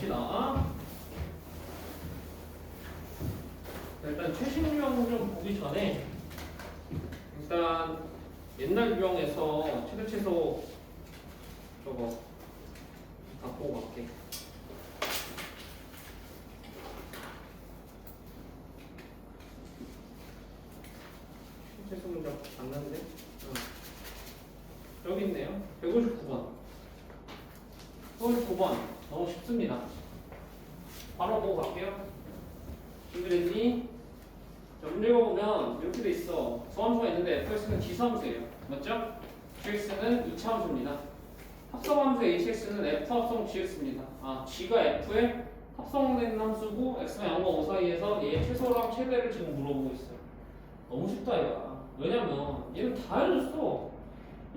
봅시다. 일단 최신 유형 좀 보기 전에 일단 옛날 유형에서 최대 최소 저거 갖고 갈게. 최소 문제 봤는데 여기 있네요. 159번. 159번 너무 쉽습니다. 바로 보고 갈게요. 준비됐니? 자, 문제가 보면 이렇게 돼 있어. 수함수가 있는데 fx는 지수함수예요. 맞죠? gx는 2차 함수입니다. 합성함수 hx는 f 합성 gx입니다. g가 f에 합성된 함수고 x가 0과 5 사이에서 얘의 최소랑 최대를 지금 물어보고 있어요. 너무 쉽다 얘가. 왜냐면 얘는 다 알려줬어.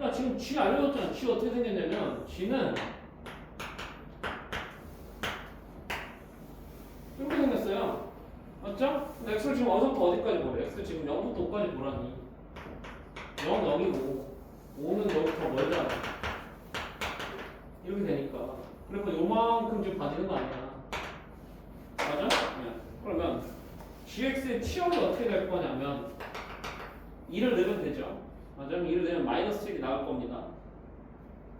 야 지금 g 알려줬잖아. g 어떻게 생겼냐면 g는 이렇게 생겼어요. 맞죠? 근데 x를 지금 어디서부터 어디까지 보래? x 지금 0부터 5까지 보라니. 0, 0이고 5는 여기부터 멀잖아. 이렇게 되니까 그러니까 요만큼 지금 봐지는 거 아니야. 맞아? 네. 그러면 gx의 치역이 어떻게 될 거냐면 2를 넣으면 되죠. 맞아? 2를 넣으면 마이너스 1이 나올 겁니다.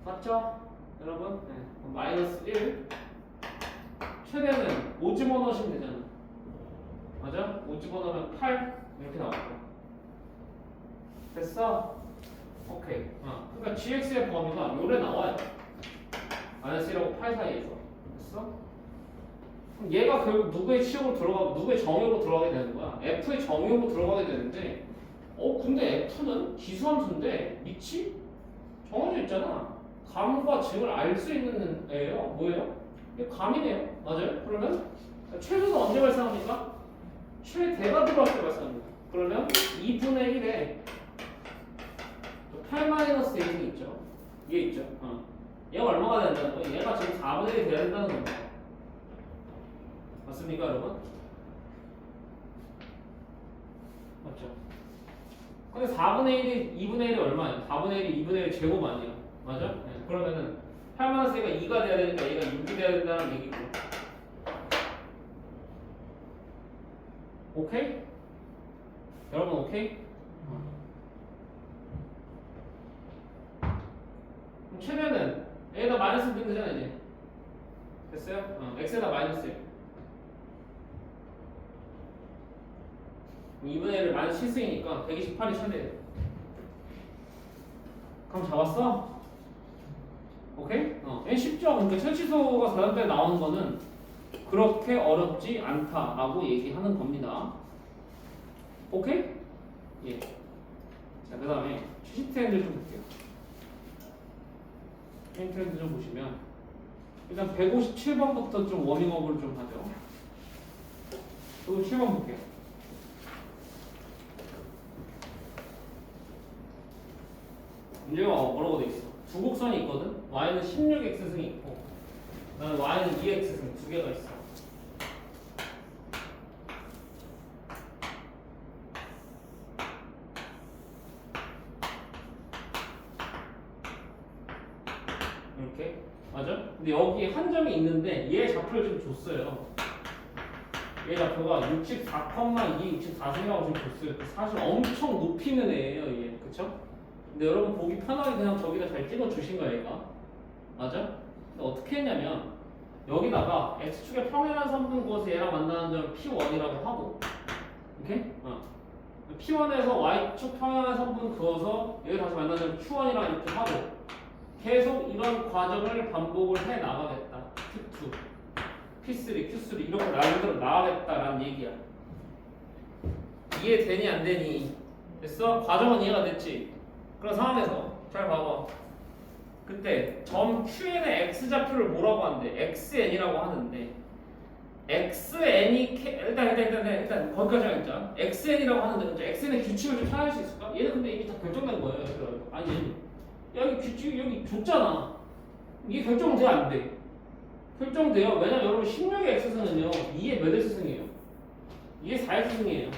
맞죠? 여러분? 네. 마이너스 1 최대는 5 집어넣으시면 되잖아. 맞아? 5 집어넣으면 8 이렇게 나올 거야. 됐어? 오케이. 그러니까 gx의 범위가 요래 나와요. 마이너스 1하고 8 사이에서. 됐어? 그럼 얘가 결국 누구의 치역으로 들어가고 누구의 정의로 들어가게 되는 거야. f의 정의로 들어가게 되는데 근데 f는 기수함수인데 미치? 정해져 있잖아. 감과 증을 알 수 있는 애예요. 뭐예요? 이게 감이네요. 맞아요? 그러면 최소가 언제 발생합니까? 최대가 들어갈 때 발생합니다. 그러면 2분의 1에 8-a승 있죠. 얘 있죠. 얘가 얼마가 된다는 거예요? 얘가 지금 4분의 1이 돼야 된다는 겁니다. 맞습니까, 여러분? 맞죠? 근데 4분의 1이 2분의 1이 얼마예요? 4분의 1이 2분의 1 제곱 아니에요? 맞아? 네. 그러면은 8-a가 2가 돼야 되니까 얘가 6이 돼야 된다는 얘기고. 오케이? 여러분 오케이? 그럼 최대는 A에다 마이너스 넣으면 되잖아 이제. 됐어요? X에다 마이너스 1. 2분의 1을 마이너스 7승이니까 128이 최대예요. 그럼 잡았어? 오케이? 얘 쉽죠? 그러니까 최치소가 4단계에 나오는 거는 그렇게 어렵지 않다라고 얘기하는 겁니다. 오케이? 예. 자, 그 다음에 최신 트렌드 좀 볼게요. 최신 트렌드 좀 보시면 일단 157번부터 좀 워밍업을 좀 하죠. 157번 볼게요. 문제가 뭐라고 돼 있어? 두 곡선이 있거든? y는 16x승이 있고 그다음에 y는 2x승 두 개가 있어. 이렇게 맞아? 근데 여기 한 점이 있는데 얘 좌표를 좀 줬어요. 얘 좌표가 64,2, 64승이라고 좀 줬어요. 사실 엄청 높이는 애예요, 얘. 그쵸? 근데 여러분 보기 편하게 그냥 저기다 잘 찍어 주신 거야, 얘가. 맞아? 근데 어떻게 했냐면 여기다가 x축의 평행한 선분 그어서 얘랑 만나는 점을 P1이라고 하고, 오케이? P1에서 y축 평행한 선분 그어서 여기 다시 만나는 점을 Q1이라고 이렇게 하고 계속 이런 과정을 반복을 해 나가겠다. Q2, P3, Q3 이렇게 라인으로 나가겠다라는 얘기야. 이해되니 안 되니? 됐어? 과정은 이해가 됐지? 그런 상황에서 잘 봐봐. 그때 점 Qn의 x좌표를 뭐라고 하는데 xn이라고 하는데 xn이 일단 거기까지 하겠자. xn이라고 하는데 xn의 규칙을 좀 찾을 수 있을까? 얘는 근데 이미 다 결정된 거예요. 아니 여기 규칙 여기 줬잖아. 이게 결정돼 안 돼? 결정돼요. 왜냐면 여러분 16의 x승은요 2의 몇 x승이에요? 2의 4x승이에요.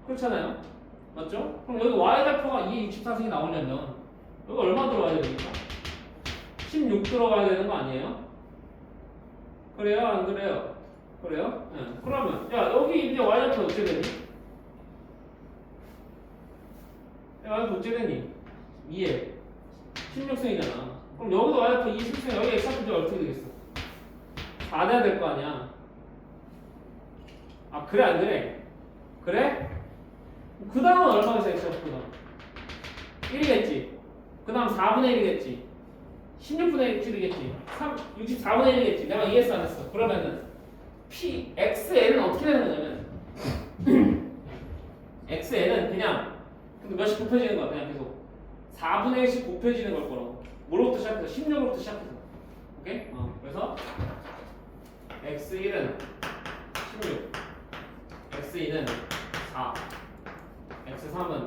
그렇잖아요. 맞죠? 그럼 여기 y좌표가 2의 64승이 나오려면 여기 얼마 들어가야 됩니까? 16 들어가야 되는 거 아니에요? 그래요? 안 그래요? 그래요? 네. 그러면 야 여기 이제 y좌표 어떻게 되니? 야 y좌표 어떻게 되니? 2에 16승이잖아. 그럼 여기도 y좌표 2 16승 여기 x좌표 어떻게 되겠어? 4 돼야 될 거 아니야. 아 그래 안 그래? 그래? 그 다음은 얼마겠어 x좌표가? 1이겠지. 그 다음 4분의 1이겠지. 16분의 7이겠지. 64분의 1이겠지. 내가 이해했어 안 했어? 그러면은 xn은 어떻게 되는 거냐면 xn은 그냥 근데 몇씩 곱해지는 거야. 그냥 계속 4분의 1씩 곱해지는 걸 거라고. 뭐로부터 시작해서 16으로부터 시작해서. 오케이? 그래서 x1은 16 x2는 4 x3은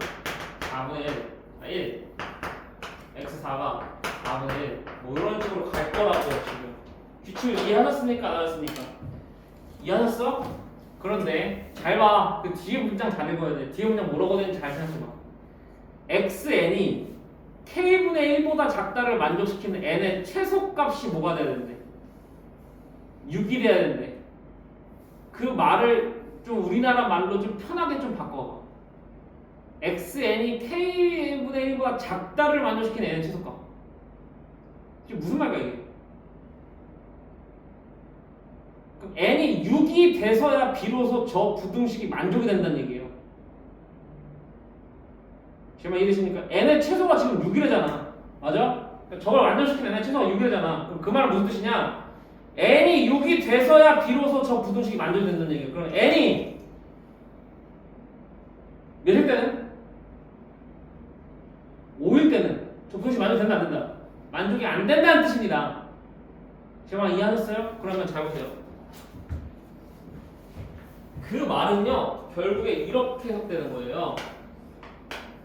4분의 1 x4가 4분의 1 뭐 이런 식으로 갈 거라고 지금 규칙을 이해하셨습니까? 안 하셨습니까? 이해하셨어? 그런데 잘 봐. 그 뒤에 문장 잘 읽어야 돼. 뒤에 문장 뭐라고 되는지 잘 생각해봐. xn이 k분의 1보다 작다를 만족시키는 n의 최소값이 뭐가 돼야 되는데? 6이 돼야 되는데 그 말을 좀 우리나라 말로 좀 편하게 좀 바꿔봐. xn이 k분의 1보다 작다를 만족시키는 n의 최소값. 지금 무슨 말이야 이게? 그럼 n이 6이 돼서야 비로소 저 부등식이 만족이 된다는 얘기예요. 지금 이해되십니까? n의 최소가 지금 6이래잖아. 맞아? 그러니까 저걸 만족시키는 n의 최소가 6이래잖아. 그럼 그 말은 무슨 뜻이냐? n이 6이 돼서야 비로소 저 부등식이 만족이 된다는 얘기예요. 그럼 n이 몇일 때는? 5일 때는 저 부등식이 만족된다 안 된다? 만족이 안 된다는 뜻입니다. 제가 이해하셨어요? 그러면 잘 보세요. 그 말은요 결국에 이렇게 해석되는 거예요.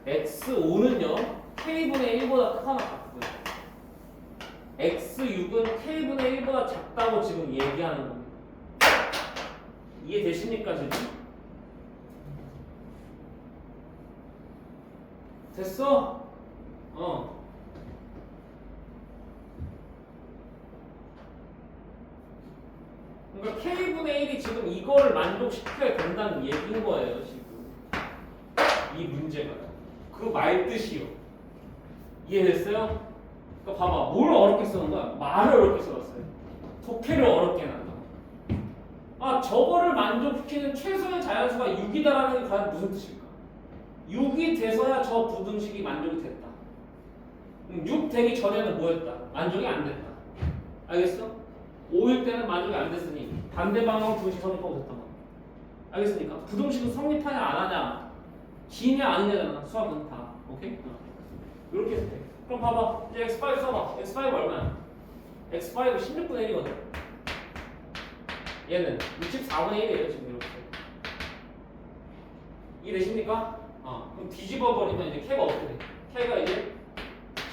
x5는요 k분의 1보다 크거나 같고요. x6은 k분의 1보다 작다고 지금 얘기하는 겁니다. 이해되십니까 지금? 됐어? 그러니까 k분의 1이 지금 이거를 만족시켜야 된다는 얘기인 거예요 지금 이 문제가 그 말 뜻이요. 이해됐어요? 그러니까 봐봐 뭘 어렵게 쓰는 거야? 말을 어렵게 써봤어요. 독해를 어렵게 해놨다. 아 저거를 만족시키는 최소의 자연수가 6이다라는 게 과연 무슨 뜻일까? 6이 돼서야 저 부등식이 만족이 됐다. 6 되기 전에는 뭐였다? 만족이 안 됐다. 알겠어? 5일 때는 만족이 안 됐으니 반대 방향으로 부등식 성립하고 됐단 말이야. 알겠습니까? 부등식은 성립하냐 안 하냐 기냐 아니냐잖아. 수학은 다. 오케이? 이렇게 해서 돼. 그럼 봐봐. 이제 x5 써봐. x5 얼마야? x5은 16분의 1이거든. 얘는 64분의 1이에요. 지금 이렇게. 이해되십니까? 그럼 뒤집어 버리면 이제 k가 어떻게 돼? k가 이제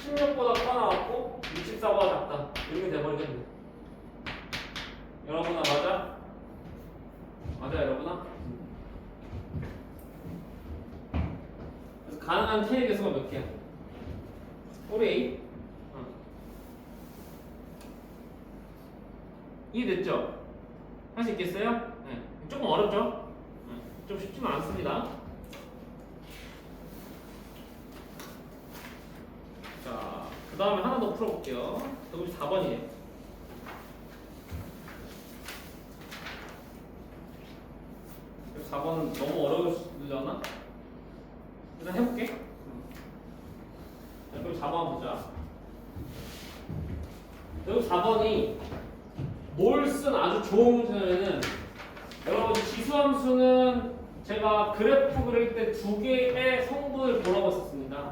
16보다 커 나왔고 64보다 작다. 이렇게 돼버리겠네. 여러분아 맞아? 맞아 여러분아? 그래서 가능한 k의 개수가 몇 개야? 우리 A? 이해됐죠? 할 수 있겠어요? 네. 조금 어렵죠? 네. 좀 쉽지는 않습니다. 자, 그 다음에 하나 더 풀어볼게요. 154번이에요. 그래서 4번은 너무 어려우려나? 일단 해볼게. 자, 그럼 4번 보자. 여기 4번이 뭘 쓴 아주 좋은 문제냐면은 여러분 지수함수는 제가 그래프 그릴 때 두 개의 성분을 보라고 했었습니다.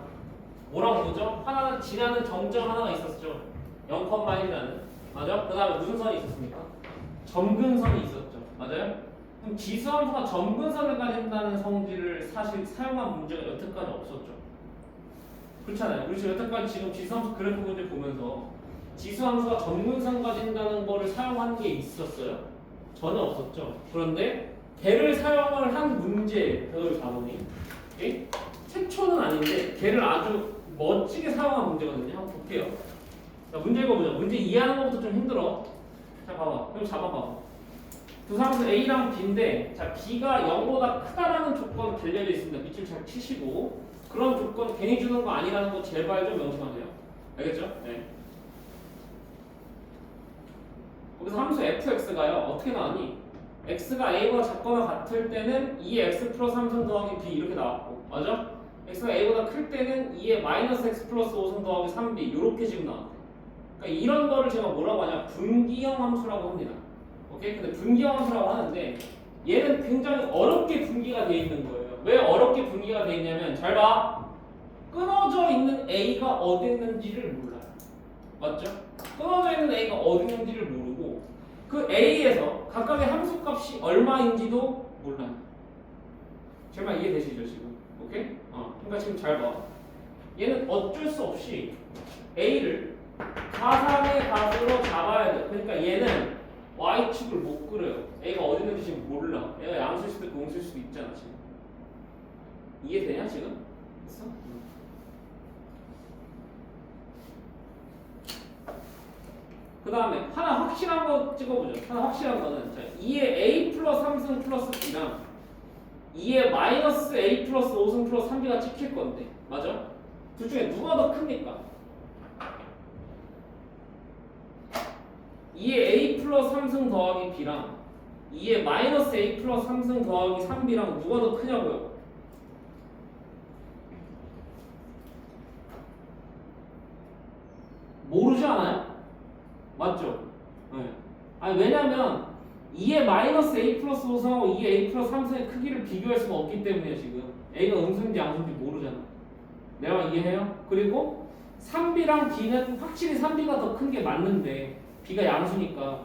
뭐라고 보죠? 하나는 지나는 정점 하나가 있었죠. 0,1이라는. 맞아? 그 다음에 무슨 선이 있었습니까? 점근선이 있었죠. 맞아요? 그럼 지수함수가 점근선을 가진다는 성질을 사실 사용한 문제가 여태까지 없었죠. 그렇잖아요. 그렇죠. 여태까지 지금 지수함수 그래프 문제 보면서 지수함수가 점근선 가진다는 거를 사용한 게 있었어요? 전혀 없었죠. 그런데 걔를 사용을 한 문제 배울 4번이 최초는 아닌데 걔를 아주 멋지게 사용한 문제거든요. 한번 볼게요. 자, 문제 읽어보자. 문제 이해하는 것부터 좀 힘들어. 자 봐봐. 그럼 잡아봐. 두 상수 A랑 B인데 자 B가 0보다 크다라는 조건 달려져 있습니다. 밑줄 잘 치시고 그런 조건 괜히 주는 거 아니라는 거 제발 좀 명심하세요. 알겠죠? 네. 거기서 함수 fx가요 어떻게 나왔니? x가 a보다 작거나 같을 때는 2x 플러스 3승 더하기 b 이렇게 나왔고 맞아? x가 a보다 클 때는 2의 마이너스 x 플러스 5승 더하기 3b 이렇게 지금 나왔대. 그러니까 이런 거를 제가 뭐라고 하냐 분기형 함수라고 합니다. 오케이? 근데 분기형 함수라고 하는데 얘는 굉장히 어렵게 분기가 되어 있는 거예요. 왜 어렵게 분기가 되어 있냐면 잘 봐. 끊어져 있는 a가 어디 있는지를 몰라요. 맞죠? 끊어져 있는 a가 어디 있는지를 모르고 그 a에서 각각의 함수값이 얼마인지도 몰라요. 제발 이해되시죠 지금? 오케이? 그러니까 지금 잘 봐. 얘는 어쩔 수 없이 a를 가상의 값으로 잡아야 돼. 그러니까 얘는 y축을 못 그려요. a가 어디 있는지 지금 몰라. 얘가 양수일 수도 있고 공수일 수도 있잖아 지금. 이해되냐 지금? 됐어? 그 다음에 하나 확실한 거 찍어보죠. 하나 확실한 거는 자, 2의 a 플러스 3승 플러스 b랑 2의 마이너스 a 플러스 5승 플러스 3b가 찍힐 건데 맞아? 둘 중에 누가 더 큽니까? 2의 a 플러스 3승 더하기 b랑 2의 마이너스 a 플러스 3승 더하기 3b랑 누가 더 크냐고요? 모르지 않아요? 맞죠? 네. 아니 왜냐면 2의 마이너스 a 플러스 5승하고 2의 a 플러스 3승의 크기를 비교할 수가 없기 때문에 지금 a가 음수인지 양수인지 모르잖아. 내가 이해해요? 그리고 3b랑 b는 확실히 3b가 더 큰 게 맞는데 b가 양수니까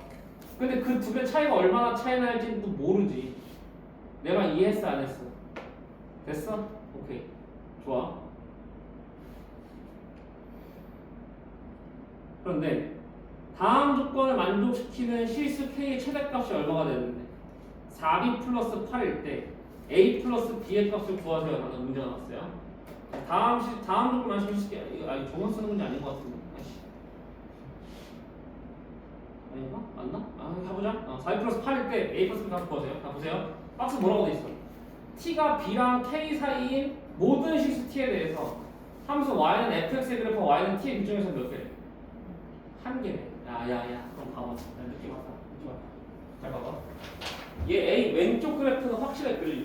근데 그 두 개 차이가 얼마나 차이 날지도 모르지. 내가 이해했어 안 했어? 됐어? 오케이 좋아. 그런데 다음 조건을 만족시키는 실수 K의 최대값이 얼마가 되는데 4B 플러스 8일 때 A 플러스 B의 값을 구하세요 라는 문제가 나왔어요. 다음 조건 만족시킬게요. 이거 조건 쓰는 문제 아닌 것 같은데. 아닌가? 맞나? 가보자. 4B 플러스 8일 때 A 플러스 B 값을 구하세요. 자 보세요. 박스 뭐라고 돼 있어? T가 B랑 K 사이인 모든 실수 T에 대해서 함수 Y는 fx의 그래프 Y는 T의 규정에서 몇 개래? 한 개네. 야야야 그럼 봐봐. 느낌 왔다. 잘 봐봐. 얘 A 왼쪽 그래프는 확실하게 그려져.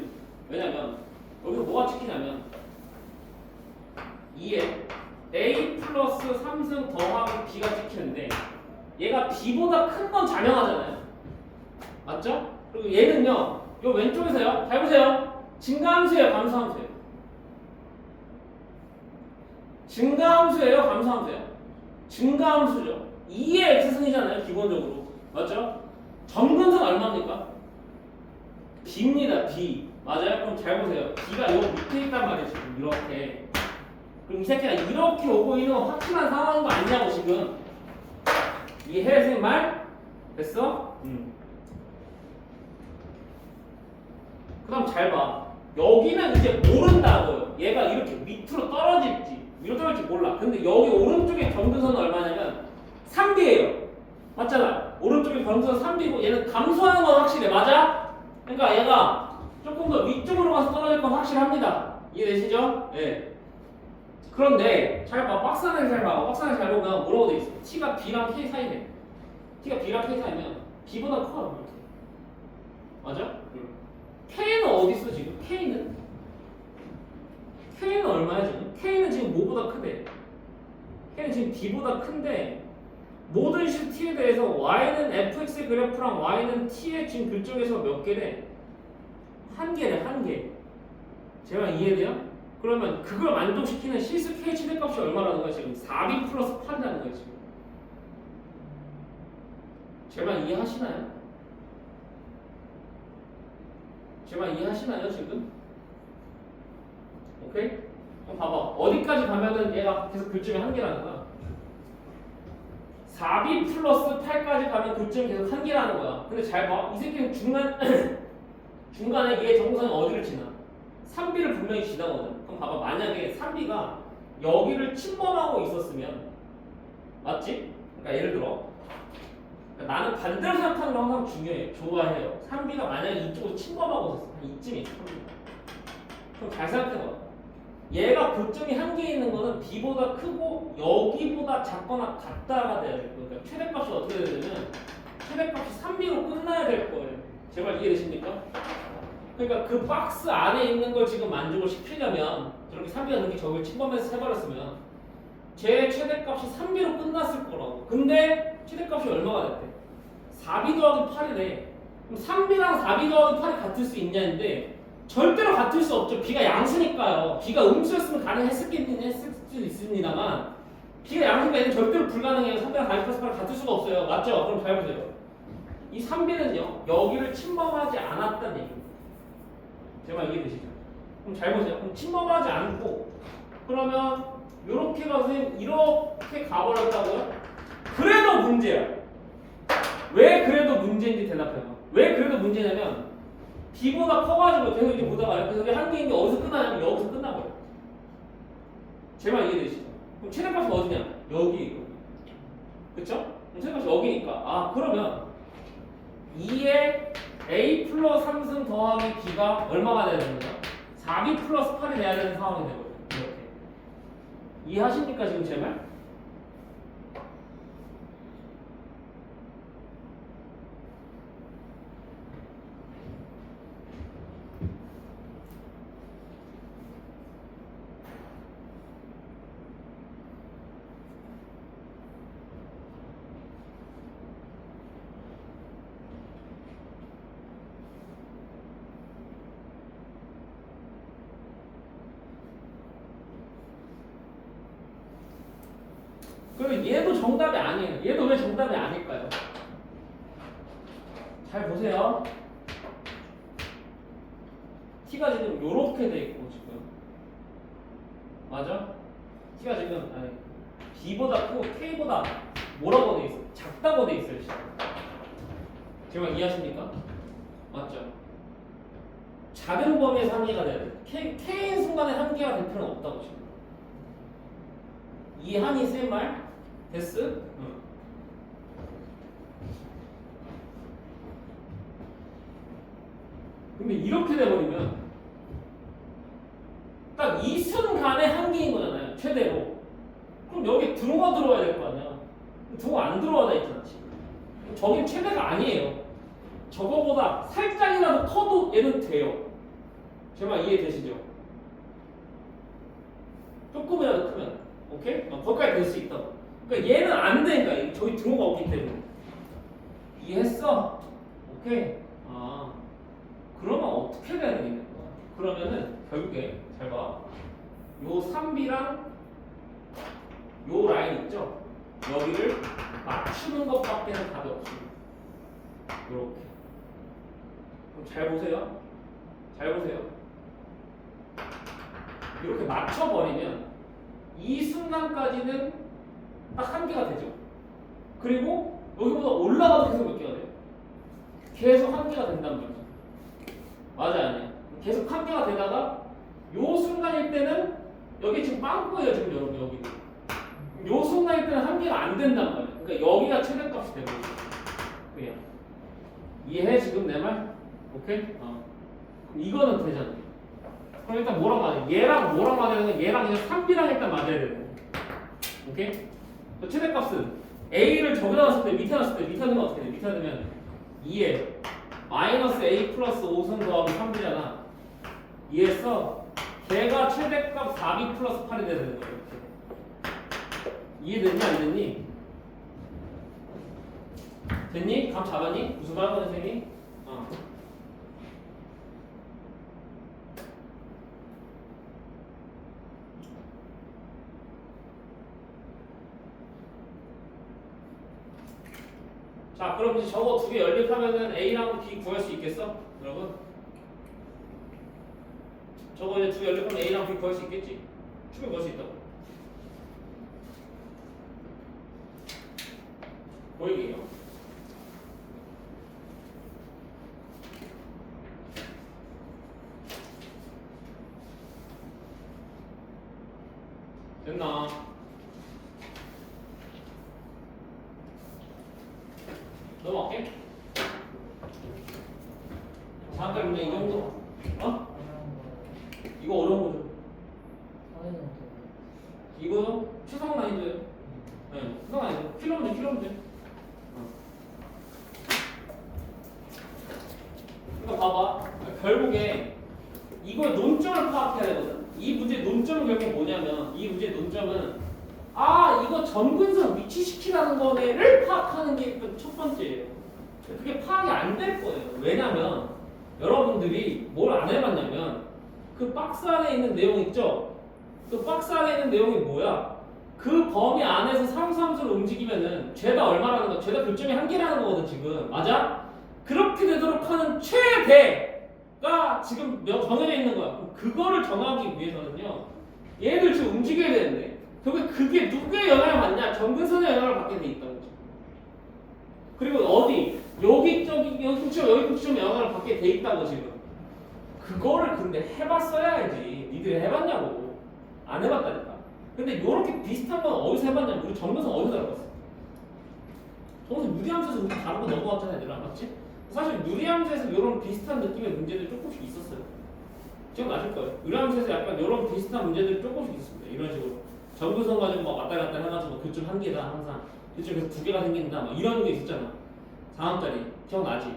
왜냐면 여기서 뭐가 찍히냐면 2에 A 플러스 3승 더하기 B가 찍히는데 얘가 B보다 큰 건 자명하잖아요. 맞죠? 그리고 얘는요 요 왼쪽에서요 잘 보세요. 증가함수예요 감소함수예요? 증가함수예요 감소함수예요? 증가함수죠. 2의 x승이잖아요 기본적으로. 맞죠? 점근선 얼마입니까? b입니다. b. 맞아요? 그럼 잘 보세요. b가 요 밑에 있단 말이에요 지금 이렇게. 그럼 이 새끼가 이렇게 오고 있는 확실한 상황인 거 아니냐고 지금. 이해해 선생님 말? 됐어? 그 다음 잘 봐. 여기는 이제 모른다고요. 얘가 이렇게 밑으로 떨어질지 위로 떨어질지 몰라. 근데 여기 오른쪽에 점근선은 얼마냐면 3B예요. 맞잖아. 오른쪽에 점근선 3B고 얘는 감소하는 건 확실해. 맞아? 그러니까 얘가 조금 더 위쪽으로 가서 떨어질 건 확실합니다. 이해되시죠? 예. 네. 그런데 잘 봐. 박스 안에 잘 봐. 박스 안에 잘 보면 뭐라고 돼 있어? T가 B랑 K 사이네. T가 B랑 K 사이면 B보다 커요. 이렇게. 맞아? K는 어디 있어 지금? K는 얼마야 지금? K는 지금 뭐보다 크대? K는 지금 B보다 큰데 모든 식 T에 대해서 Y는 fx의 그래프랑 Y는 T의 지금 교정에서 몇 개래? 한 개래 한 개. 제발 이해돼요? 그러면 그걸 만족시키는 실수 K 최대값이 얼마라는 거야 지금? 4B 플러스 8이라는 거야 지금. 제발 이해하시나요? 제발 이해하시나요 지금? 오케이? 그럼 봐봐. 어디까지 가면은 얘가 계속 교점이 한 개라는 거야. 4B 플러스 8까지 가면 교점이 계속 한 개라는 거야. 근데 잘 봐. 이 새끼는 중간에 얘 정선이 어디를 지나? 3B를 분명히 지나거든. 그럼 봐봐. 만약에 3B가 여기를 침범하고 있었으면 맞지? 그러니까 예를 들어 그러니까 나는 반대로 생각하는 거 항상 중요해요. 좋아해요. 3B가 만약에 이쪽으로 침범하고 있었어. 한 이쯤에 있어. 3B가. 그럼 잘 생각해봐. 얘가 고점이 한 개 있는 거는 B보다 크고 여기보다 작거나 같다가 돼야 될 거예요. 그러니까 최대값이 어떻게 되냐면 최대값이 3B로 끝나야 될 거예요. 제발 이해되십니까? 그러니까 그 박스 안에 있는 걸 지금 만족을 시키려면 저렇게 3B가 그렇게 저걸 침범해서 해버렸으면 제 최대값이 3B로 끝났을 거라고. 근데 최대값이 얼마가 됐대? 4B 더하기 8이래. 그럼 3B랑 4B 더하기 8이 같을 수 있냐인데 절대로 같을 수 없죠. B가 양수니까요. B가 음수였으면 했을 수 있습니다만 B가 양수니까 얘는 절대로 불가능해요. 3B랑 4B 플러스 8이 같을 수가 없어요. 맞죠? 그럼 잘 보세요. 이 3B는요. 여기를 침범하지 않았다는 얘기입니다. 제발 이해되시죠? 그럼 잘 보세요. 그럼 침범하지 않고 그러면 이렇게 가서 이렇게 가버렸다고요? 그래도 문제야. 왜 그래도 문제인지 대답해봐. 왜 그래도 문제냐면 B보다 커가지고 계속 이제 보다가요. 그래서 이게 한 개인 게 어디서 끝나냐면 여기서 끝나버려. 제발 이해되시죠? 그럼 최대값이 어디냐? 여기. 그쵸? 그럼 최대값이 여기니까. 아 그러면 2에 A 플러스 3승 더하기 B가 얼마가 돼야 되는 거야? 4B 플러스 8이 돼야 되는 상황이 되거든요. 이렇게. 이해하십니까 지금 제 말? 그러면 얘도 정답이 아니에요. 얘도 왜 정답이 아닐까요? 잘 보세요. T가 지금 요렇게 돼 있고 지금 맞아? T가 지금 아니 B보다 크고 K보다 뭐라고 돼 있어? 작다고 돼 있어요 지금. 제가 이해하십니까? 맞죠? 작은 범위에서 한계가 돼야 돼. K인 순간에 한계가 될 필요는 없다고 지금. 이해하니 쌤 말? 됐어? 응. 근데 이렇게 돼버리면 딱 이 순간에 한계인 거잖아요. 최대로. 그럼 여기 들어와야 될 거 아니야. 안 들어와야 있잖아 지금. 저긴 최대가 아니에요. 저거보다 살짝이라도 커도 얘는 돼요. 제발 이해되시죠? 조금이라도 크면 오케이? 거기까지 될 수 있다고. 그러니까 얘는 안 되니까 저기 들어가 없기 때문에. 이해했어? 오케이? 아 그러면 어떻게 돼야 되겠는 거야? 그러면은 결국에 잘 봐. 요 3B랑 요 라인 있죠? 여기를 맞추는 것밖에는 답이 없습니다. 요렇게. 그럼 잘 보세요. 잘 보세요. 이렇게 맞춰버리면 이 순간까지는 딱 한계가 되죠. 그리고 여기보다 올라가도 계속 몇 개가 돼요? 계속 한계가 된단 말이죠. 맞아 아니야? 계속 한계가 되다가 요 순간일 때는 여기 지금 빵꾸예요 지금 여러분 여기. 요 순간일 때는 한계가 안 된단 말이야. 그러니까 여기가 최대값이 되고 있어. 그냥 이해해 지금 내 말? 오케이? 그럼 이거는 되잖아. 그럼 일단 뭐랑 맞아? 얘랑 뭐랑 맞아야 되는 거야? 얘랑 그냥 3B랑 일단 맞아야 되는 거야. 오케이? 최대값은 A를 저기다 놨을 때 밑에 놨을 때 밑에 넣으면 어떻게 돼? 밑에 넣으면 2에 마이너스 A 플러스 5승 더하기 3B잖아. 이해했어? 걔가 최대값 4B 플러스 8이 돼야 되는 거야. 이렇게. 이해됐니? 안 됐니? 됐니? 감 잡았니? 무슨 말 하는 선생님? 자, 그럼 이제 저거 두 개 연립하면은 A랑 B 구할 수 있겠어? 여러분? 저거 이제 두 개 연립하면 A랑 B 구할 수 있겠지? 충분히 구할 수 있다고. 보이게요? 됐나? 넘어갈게. 다음 문제 이 정도. 어? 이거 어려운 거죠. 이거 최상 난이도예요. 네, 최상 난이도. 킬로문제. 그러니까 봐봐. 결국에 이걸 논점을 파악해야 되거든. 이 문제의 논점은 결국 뭐냐면 이 문제의 논점은 이거 점근선 위치시키라는 거를 파악하는 게 첫 번째예요. 그게 파악이 안 될 거예요. 왜냐면 여러분들이 뭘 안 해봤냐면 그 박스 안에 있는 내용 있죠? 그 박스 안에 있는 내용이 뭐야? 그 범위 안에서 상수함수를 움직이면은 죄다 얼마라는 거? 죄다 교점이 한 개라는 거거든 지금. 맞아? 그렇게 되도록 하는 최대가 지금 정해져 있는 거야. 그거를 정하기 위해서는요. 얘들 지금 움직여야 되는데 그게 누구의 영향을 받냐? 점근선의 영향을 받게 돼 있다는 거죠. 그리고 어디? 여기 꼭지점 영향을 받게 돼 있다고 지금. 그거를 근데 해봤어야지. 니들이 해봤냐고. 안 해봤다니까. 근데 요렇게 비슷한 건 어디서 해봤냐면 우리 점근선 어디서 다뤄봤어? 정말 유리함수에서 우리 다루고 넘어갔잖아 얘들아. 맞지? 사실 유리함수에서 이런 비슷한 느낌의 문제들이 조금씩 있었어요. 기억나실 거예요. 유리함수에서 약간 이런 비슷한 문제들이 조금씩 있습니다. 이런 식으로 점근선 가지고 막 왔다 갔다 해가지고 교점 한 개다 항상 교점에서 두 개가 생긴다 막 이런 게 있었잖아. 4함짜리 기억나지?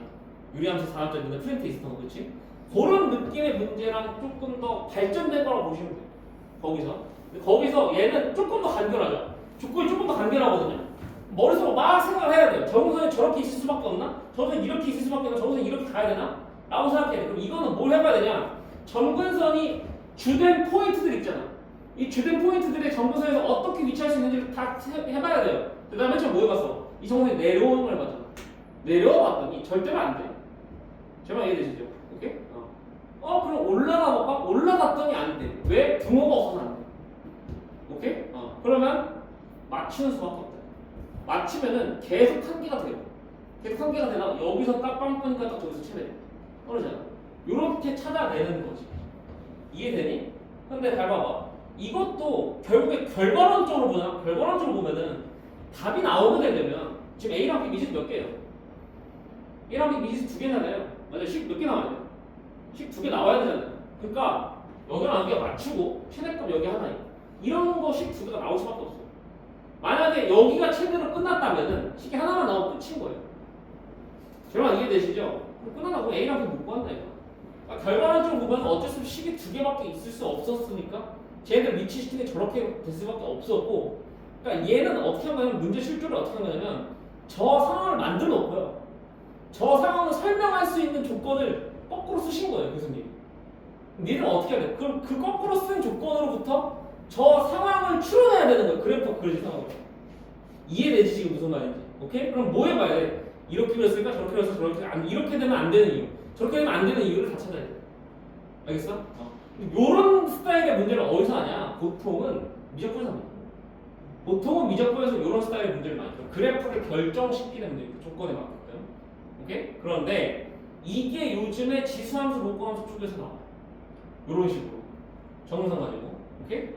유리함수 4함짜리 문제 프린트 있었던 거 그렇지? 그런 느낌의 문제랑 조금 더 발전된 거라고 보시면 돼요. 거기서 얘는 조금 더 간결하죠. 조건이 조금 더 간결하거든요. 머릿속으로 막 생각을 해야 돼요. 점근선이 저렇게 있을 수밖에 없나? 저것은 이렇게 있을 수밖에 없나? 저것은 이렇게 가야 되나? 라고 생각해야 돼. 그럼 이거는 뭘 해봐야 되냐? 점근선이 주된 포인트들 있잖아. 이 주된 포인트들의 점근선에서 어떻게 위치할 수 있는지를 다 해봐야 돼요. 그 다음에 처음 뭐 해봤어? 이 점근선이 내려오는 걸 봤잖아. 내려와 봤더니 절대로 안 돼. 제발 이해되시죠? 오케이? 그럼 올라가 볼까? 올라갔더니 안 돼. 왜? 등호가 없어서 안 돼. 오케이? 그러면 맞추는 수밖에 없다. 맞추면은 계속 한계가 돼요. 계속 한계가 되다가 여기서 딱 빵 끄니까 딱 저기서 최대. 떨어지잖아. 요렇게 찾아내는 거지. 이해되니? 근데 잘 봐봐. 이것도 결국에 결과론적으로 보나? 결과론적으로 보면은 답이 나오게 되려면 지금 A랑 B 미지수 몇 개예요? A랑 B 미지수 2개잖아요. 맞아요. 식 몇 개 나와야 돼요? 식 2개 나와야 되잖아요. 그러니까 여기랑 여기가 맞추고 최대값 여기 하나 이런 거 식 2개가 나올 수밖에 없어요. 만약에 여기가 최대로 끝났다면은 식이 하나만 나오면 끝인 거예요. 제발 이해되시죠? 끝나고 A랑 B 못 구한다 이거. 그러니까 결과론적으로 보면 어쩔 수 없이 식이 2개밖에 있을 수 없었으니까 쟤들 위치시키는 게 저렇게 될 수밖에 없었고, 그러니까 얘는 어떻게 하면 문제 실조를 어떻게 하냐면 저 상황을 만들어 놓고요. 저 상황을 설명할 수 있는 조건을 거꾸로 쓰신 거예요, 교수님. 니는 어떻게 해야 돼? 그럼 그 거꾸로 쓴 조건으로부터 저 상황을 추론해야 되는 거예요. 그래프가 그려진 상황으로. 이해되지 지금 무슨 말인지? 오케이? 그럼 뭐 해봐야 돼? 이렇게 그렸을까? 저렇게 그렸을까? 저렇게 이렇게 되면 안 되는 이유. 저렇게 되면 안 되는 이유를 다 찾아야 돼. 알겠어? 요런 스타일의 문제를 어디서 하냐? 보통은 미적분에서 합니다. 보통은 미적분에서 요런 스타일의 문제를 많이 줘요. 그래프를 결정시키는 문제, 조건에 맞게끔. 오케이? 그런데 이게 요즘에 지수함수, 목공함수 쪽에서 나와요. 요런 식으로. 정상 가지고. 오케이?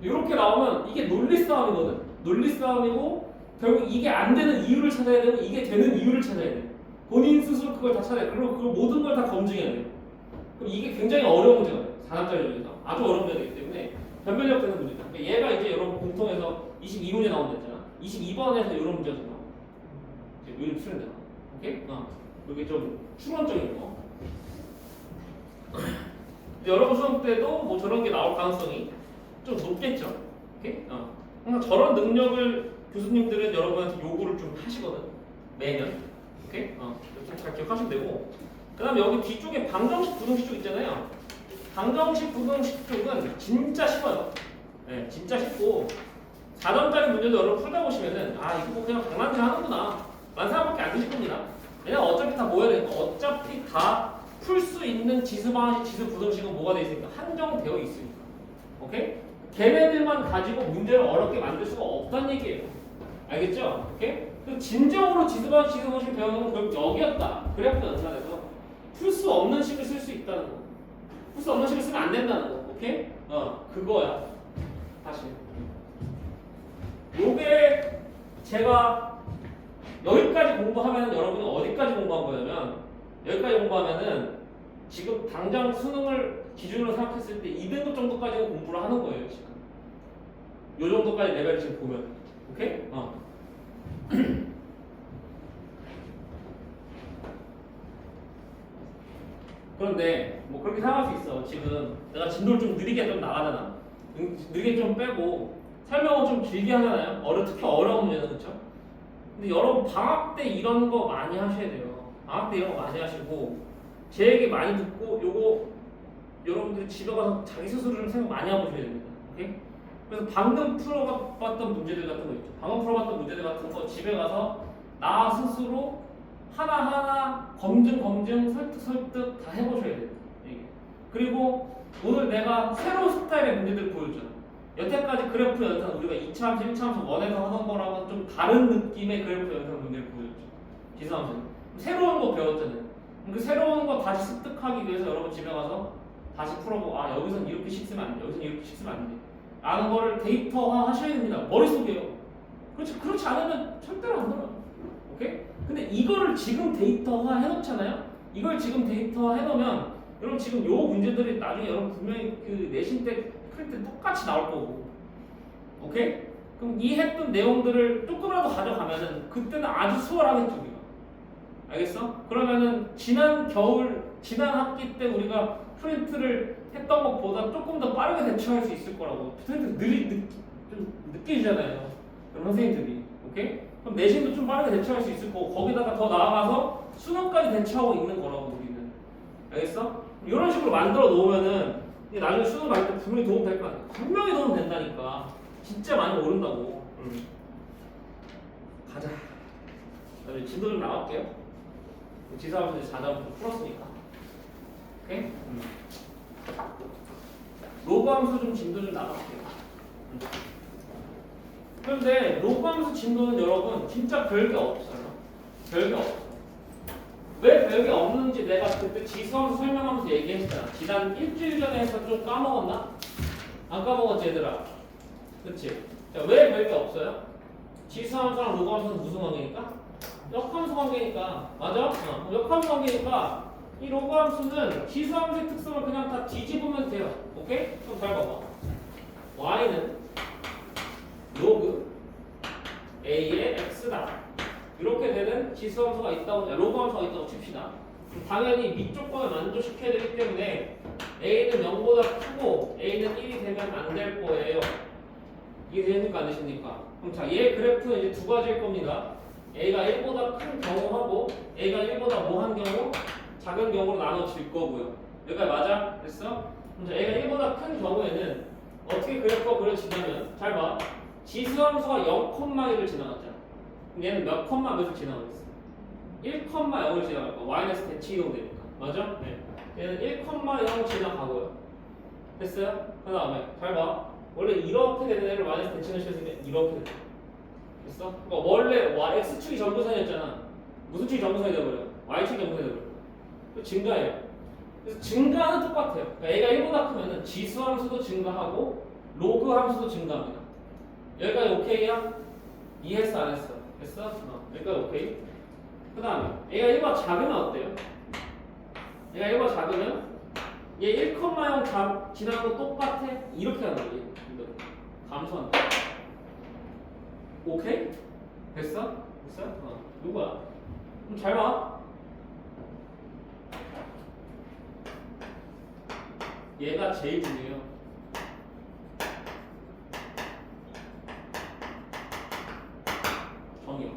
이렇게 나오면 이게 논리 싸움이거든. 논리 싸움이고 결국 이게 안 되는 이유를 찾아야 되고 이게 되는 이유를 찾아야 돼. 본인 스스로 그걸 다 찾아야 돼. 그리고 그 모든 걸 다 검증해야 돼. 그럼 이게 굉장히 어려운 문제가 돼요. 4단짜리 문제에서 아주 어려운 문제가 되기 때문에 변별력 되는 문제다. 그러니까 얘가 이제 여러분 공통에서 22문제 나온다 했잖아. 22번에서 이런 문제가 나와. 이제 요즘 수련되나? 오케이? 이게 좀 추론적인 거. 여러분 수업 때도 뭐 저런 게 나올 가능성이 좀 높겠죠. 오케이? 항상 저런 능력을 교수님들은 여러분한테 요구를 좀 하시거든. 매년. 오케이? 잘 기억하시면 되고. 그 다음에 여기 뒤쪽에 방정식, 부등식 쪽 있잖아요. 방정식, 부등식 쪽은 진짜 쉬워요. 네, 진짜 쉽고 4점짜리 문제도 여러분 풀다 보시면은 이거 뭐 그냥 장난질 하는구나 라는 생각밖에 안 드실 겁니다. 왜냐면 어차피 다 뭐 해야 되니까 어차피 다 풀 수 있는 지수 방정식, 지수 부등식은 뭐가 돼 있으니까 한정되어 있으니까. 오케이? 걔네들만 가지고 문제를 어렵게 만들 수가 없다는 얘기예요. 알겠죠? 오케이? 진정으로 지수 방정식, 지수 부등식 배우는 건 결국 여기였다. 그래프 연산에서 풀 수 없는 식을 쓸 수 있다는 거. 풀 수 없는 식을 쓰면 안 된다는 거. 오케이? 그거야. 다시. 요게 제가 여기까지 공부하면 여러분이 어디까지 공부한 거냐면 여기까지 공부하면은 지금 당장 수능을 기준으로 생각했을 때 2등급 정도까지는 공부를 하는 거예요 지금. 요 정도까지 레벨을 지금 보면 오케이? 그런데 뭐 그렇게 생각할 수 있어. 지금 내가 진도를 좀 느리게 좀 나가잖아. 느리게 좀 빼고 설명을 좀 길게 하잖아요. 특히 어려운 문제는 그렇죠. 근데 여러분 방학 때 이런 거 많이 하셔야 돼요. 방학 때 이런 거 많이 하시고 제 얘기 많이 듣고 요거 여러분들이 집에 가서 자기 스스로 좀 생각 많이 해보셔야 됩니다. 오케이? 그래서 방금 풀어봤던 문제들 같은 거 있죠. 방금 풀어봤던 문제들 같은 거 집에 가서 나 스스로 하나하나 검증, 설득 다 해보셔야 돼요. 이게. 그리고 오늘 내가 새로운 스타일의 문제들을 보여줬잖아. 여태까지 그래프 연산 우리가 2차 함수, 1차 함수 원에서 하던 거랑은 좀 다른 느낌의 그래프 연산 문제를 보여줬죠. 기수함수는. 새로운 거 배웠잖아요. 그 새로운 거 다시 습득하기 위해서 여러분 집에 가서 다시 풀어보고 여기선 이렇게 식 쓰면 안 돼. 여기선 이렇게 식 쓰면 안 돼. 라는 거를 데이터화 하셔야 됩니다. 머릿속에요. 그렇지 않으면 절대로 안 들어요. 오케이? 근데 이거를 지금 데이터화 해놓잖아요. 이걸 지금 데이터화 해놓으면 여러분 지금 요 문제들이 나중에 여러분 분명히 그 내신 때 풀 때 똑같이 나올 거고. 오케이? 그럼 이 했던 내용들을 조금이라도 가져가면은 그때는 아주 수월하겠죠 우리가. 알겠어? 그러면은 지난 학기 때 우리가 프린트를 했던 것보다 조금 더 빠르게 대처할 수 있을 거라고. 프린트 좀 늦게 주잖아요. 그럼 선생님들이. 오케이? 그럼 내신도 좀 빠르게 대처할 수 있을 거고 거기다가 더 나아가서 수능까지 대처하고 있는 거라고 우리는. 알겠어? 이런 식으로 만들어 놓으면은 나중에 수능 갈 때 분명히 도움 될 거 아니야. 분명히 도움 된다니까. 진짜 많이 오른다고. 가자. 그다음에 진도 좀 나갈게요. 지사하면서 이제 4자부터 풀었으니까. 오케이? 로그 함수 좀 진도 좀 나갈게요. 그런데 로그 함수 진도는 여러분 진짜 별게 없어요. 별게 없어. 왜 별게 없는지 내가 그때 지수함수 설명하면서 얘기했잖아. 지난 일주일 전에 해서 좀 까먹었나? 안 까먹었지 얘들아. 그치? 왜 별게 없어요? 지수함수랑 로그 함수는 무슨 관계니까? 역함수 관계니까. 맞아? 역함수 관계니까 이 로그 함수는 지수함수의 특성을 그냥 다 뒤집으면 돼요. 오케이? 그럼 잘 봐봐. y는 로그 a의 x다. 이렇게 되는 지수함수가 있다고, 로그 함수가 있다고 칩시다. 당연히 밑조건을 만족시켜야 되기 때문에 a는 0보다 크고 a는 1이 되면 안 될 거예요. 이게 되십니까 안 되십니까? 그럼 자, 얘 그래프는 이제 두 가지일 겁니다. a가 1보다 큰 경우하고 a가 1보다 뭐한 경우? 작은 경우로 나눠질 거고요. 여기까지 맞아? 됐어? 그럼 자, a가 1보다 큰 경우에는 어떻게 그래프가 그려지냐면 잘 봐. 지수함수가 0,1을 지나갔잖아. 얘는 몇 컴마 몇을 지나가고 있어? 1,0을 지나갈 거야. 마이너스 대치 이동되니까. 맞아? 네. 얘는 1,0 지나가고요. 됐어요? 그 다음에 잘 봐. 원래 이렇게 되는 애를 마이너스 대칭을 시켰으면 이렇게 돼. 됐어? 그러니까 원래 x축이 점근선이었잖아. 무슨 축이 점근선이 되어버려? y축이 점근선이 되어버려. 또 증가해요. 그래서 증가는 똑같아요. 그러니까 얘가 1보다 크면은 지수함수도 증가하고 로그 함수도 증가합니다. 여기까지 오케이야? 이해했어 안 했어? 됐어? 여기까지 오케이. 그 다음에 얘가 1보다 작으면 어때요? 얘가 1보다 작으면 얘 1,0 지나고 똑같아? 이렇게 하는 거지. 감소한다. 오케이? 됐어? 됐어? 누구야? 그럼 잘 봐. 얘가 제일 중요해요. 정의역.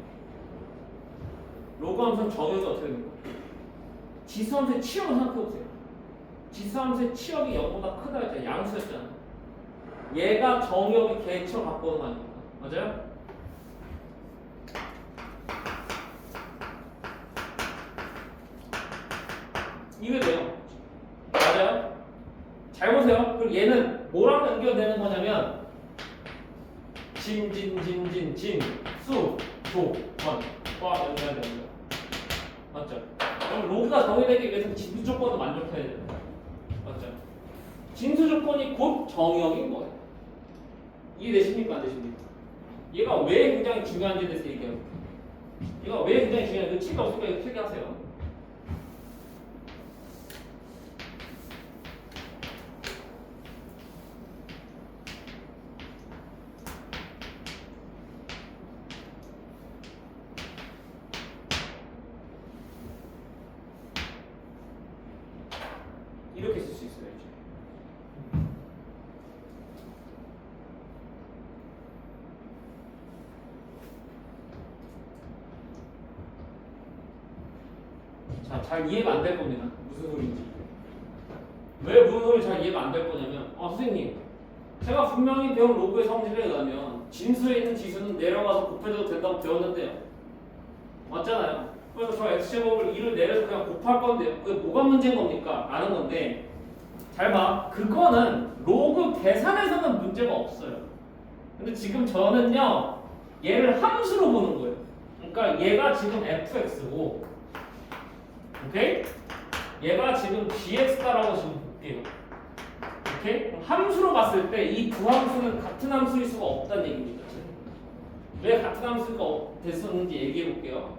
로그 함수는 정의역이 어떻게 됩니까? 지수함수의 치역을 생각해보세요. 지수함수의 치역이 0보다 크다 했잖아. 양수였잖아. 얘가 정의역의 개체로 바꾸는 거 아닙니까? 맞아요? 이해돼요? 맞아요? 잘 보세요. 그럼 얘는 뭐랑 연결되는 거냐면 진, 수, 조, 과 연결되는 거예요. 맞죠? 그럼 로그가 정의되기 위해서는 진수 조건을 만족해야 돼요. 맞죠? 진수 조건이 곧 정의역인 거예요. 이해되십니까? 안 되십니까? 얘가 왜 굉장히 중요한지에 대해서 얘기해볼게요. 이거 왜 굉장히 중요해요? 치가 없으니까 이거 필기하세요. 이렇게 쓸 수 있어요. 이제. 자, 잘 이해가 안 될 겁니다. 무슨 소리인지. 왜 무슨 소리 잘 이해가 안 될 거냐면, 선생님, 제가 분명히 배운 로그의 성질에 의하면 진수에 있는 지수는 내려가서 곱해줘도 된다고 배웠는데요. 맞잖아요. 그래서 저 x제곱을 2를 내려서 그냥 곱할 건데요. 그게 뭐가 문제인 겁니까? 라는 건데, 잘 봐. 그거는 로그 계산에서는 문제가 없어요. 근데 지금 저는요, 얘를 함수로 보는 거예요. 그러니까 얘가 지금 fx고, 오케이? 얘가 지금 gx다라고 지금 볼게요. 오케이? 그럼 함수로 봤을 때 이 두 함수는 같은 함수일 수가 없다는 얘기입니다. 왜 같은 함수가 됐었는지 얘기해 볼게요.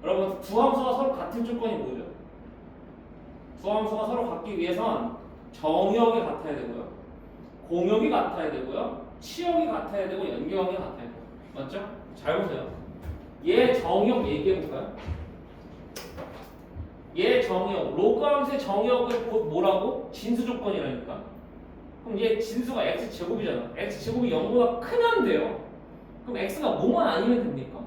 여러분, 두 함수가 서로 같은 조건이 뭐죠? 두 함수가 서로 같기 위해선 정역이 같아야 되고요, 공역이 같아야 되고요, 치역이 같아야 되고, 연결형이 같아야 돼요. 맞죠? 잘 보세요. 얘 정역 얘기해 볼까요? 얘 정역, 로그 함수의 정역은 곧 뭐라고? 진수 조건이라니까. 그럼 얘 진수가 x제곱이잖아. x제곱이 0보다 크면 돼요. 그럼 x가 뭐만 아니면 됩니까?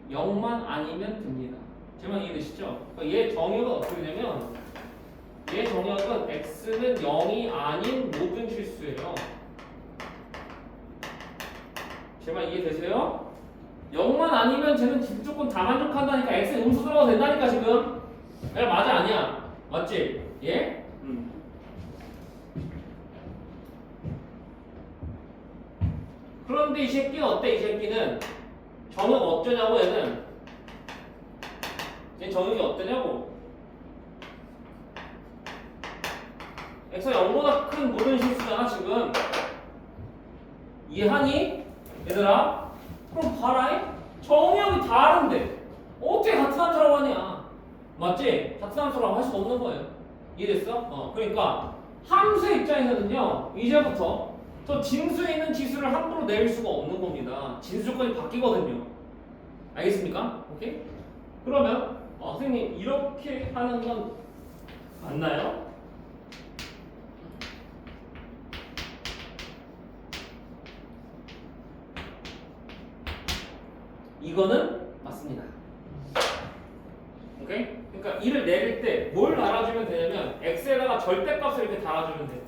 0만 아니면 됩니다. 제 말 이해되시죠? 그러니까 얘 정역은 어떻게 되냐면, 얘 정역은 x는 0이 아닌 모든 실수예요. 제 말 이해되세요? 0만 아니면 쟤는 진수 조건 다 만족한다니까. x에 음수 들어가도 된다니까 지금. 야, 맞아 아니야? 맞지? 예? 그런데 이 새끼는 어때? 이 새끼는 정역 어쩌냐고. 얘 정역이 어떠냐고. x가 0보다 큰 모든 실수잖아 지금. 이해하니? 얘들아? 그럼 봐라. 정역이 다른데 어떻게 같은 함수라고 하냐. 맞지? 같은 함수라고 할 수가 없는 거예요. 이해됐어? 그러니까 함수의 입장에서는요, 이제부터 저 진수에 있는 지수를 함부로 내릴 수가 없는 겁니다. 진수 조건이 바뀌거든요. 알겠습니까? 오케이? 그러면 선생님 이렇게 하는 건 맞나요? 이거는 맞습니다. 오케이? 그러니까 이를 내릴 때 뭘 달아주면 되냐면 x에다가 절대값을 이렇게 달아주면 돼.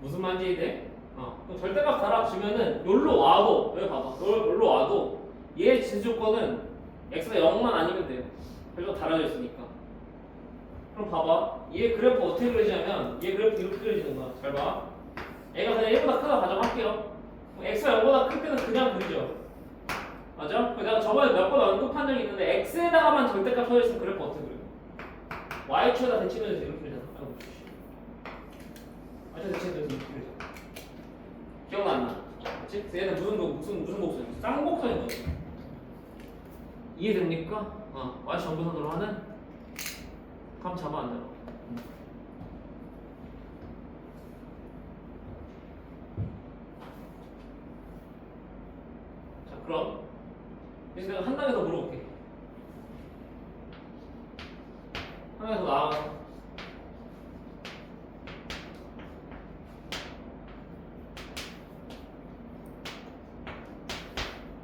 무슨 말인지 이해? 그럼 절대값 달아주면은 여기로 와도, 여기 봐봐, 여기로 와도 얘 진수 조건은 x가 0만 아니면 돼요. 그래서 달아져 있으니까. 그럼 봐봐, 얘 그래프 어떻게 그려지냐면 얘 그래프 이렇게 그려지는 거야. 잘 봐. 얘가 그냥 1보다 크다 가정할게요. x가 0보다 클 때는 그냥 그리죠. 맞아? 내가 저번에 몇 번 언급한 적이 있는데 x에다가만 절대값 쳐져 있으면 그래프 어떻게 그려? y축에다 대치면서 이렇게 그리잖아. 아이고, 대치면서 이렇게 그리잖아. 기억나 안 나? 그치? 얘는 무슨 곡선이야? 쌍곡선인 거지. 이해됩니까? y축 정비선으로 하는 감 잡아 안 잡아? 자, 그럼 그래서 내가 한 단계 더 물어볼게. 한 단계 더 나아가서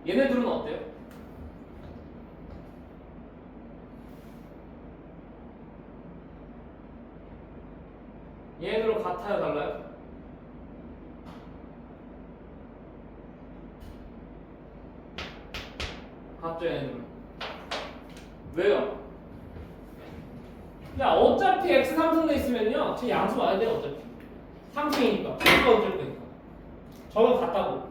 얘네들은 어때요? 얘네들은 같아요, 달라요? 같죠, 얘네들은. 왜요? 야, 어차피 x 상승돼 있으면요, 제 양수 와야 돼요. 어차피 상승이니까 x가 어쩔 거니까. 저거 같다고.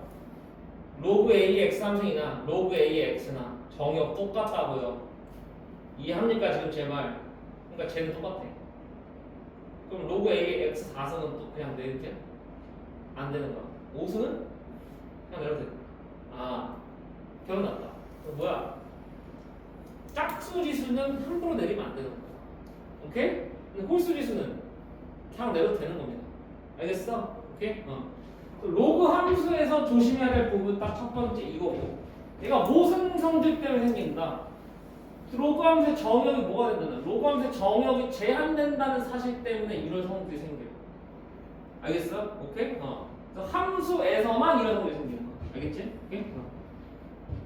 로그 a의 x 상승이나 로그 a의 x나 정역 똑같다고요. 이해합니까 지금 제 말? 그러니까 쟤는 똑같아. 그럼 로그 a의 x 4승은 또 그냥 내도 돼? 안 되는 거야. 5승은 그냥 내려도 돼. 기억났다. 뭐야? 짝수 지수는 함부로 내리면 안 되는 거야. 오케이? 근데 홀수 지수는 그냥 내려도 되는 겁니다. 알겠어? 오케이? 로그 함수에서 조심해야 될 부분 딱 첫 번째 이거고, 얘가 무슨 성질 때문에 생긴다? 로그 함수의 정역이 뭐가 된다는? 로그 함수의 정역이 제한된다는 사실 때문에 이런 성질이 생겨요. 알겠어? 오케이? 그래서 함수에서만 이런 성질이 생기는 거야. 알겠지? 오케이?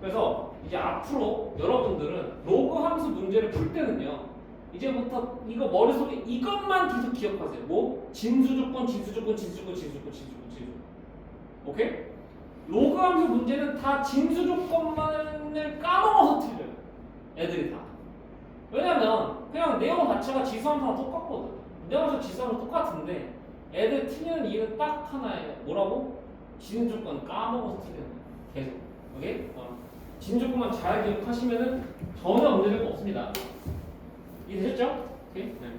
그래서 이제 앞으로 여러분들은 로그 함수 문제를 풀 때는요, 이제부터 이거 머릿속에 이것만 계속 기억하세요. 뭐? 진수조건, 진수조건, 진수조건, 진수조건, 진수조건, 진수조건. 오케이? 로그 함수 문제는 다 진수조건만을 까먹어서 틀려요. 애들이 다. 왜냐면 그냥 내용 자체가 지수함수랑 똑같거든. 내용에서 지수함수 똑같은데 애들 틀리는 이유는 딱 하나예요. 뭐라고? 진수조건 까먹어서 틀리는 거예요. 계속. 오케이? 진수조건만 잘 기억하시면은 전혀 문제될 거 없습니다. 이해되셨죠? 오케이? 네.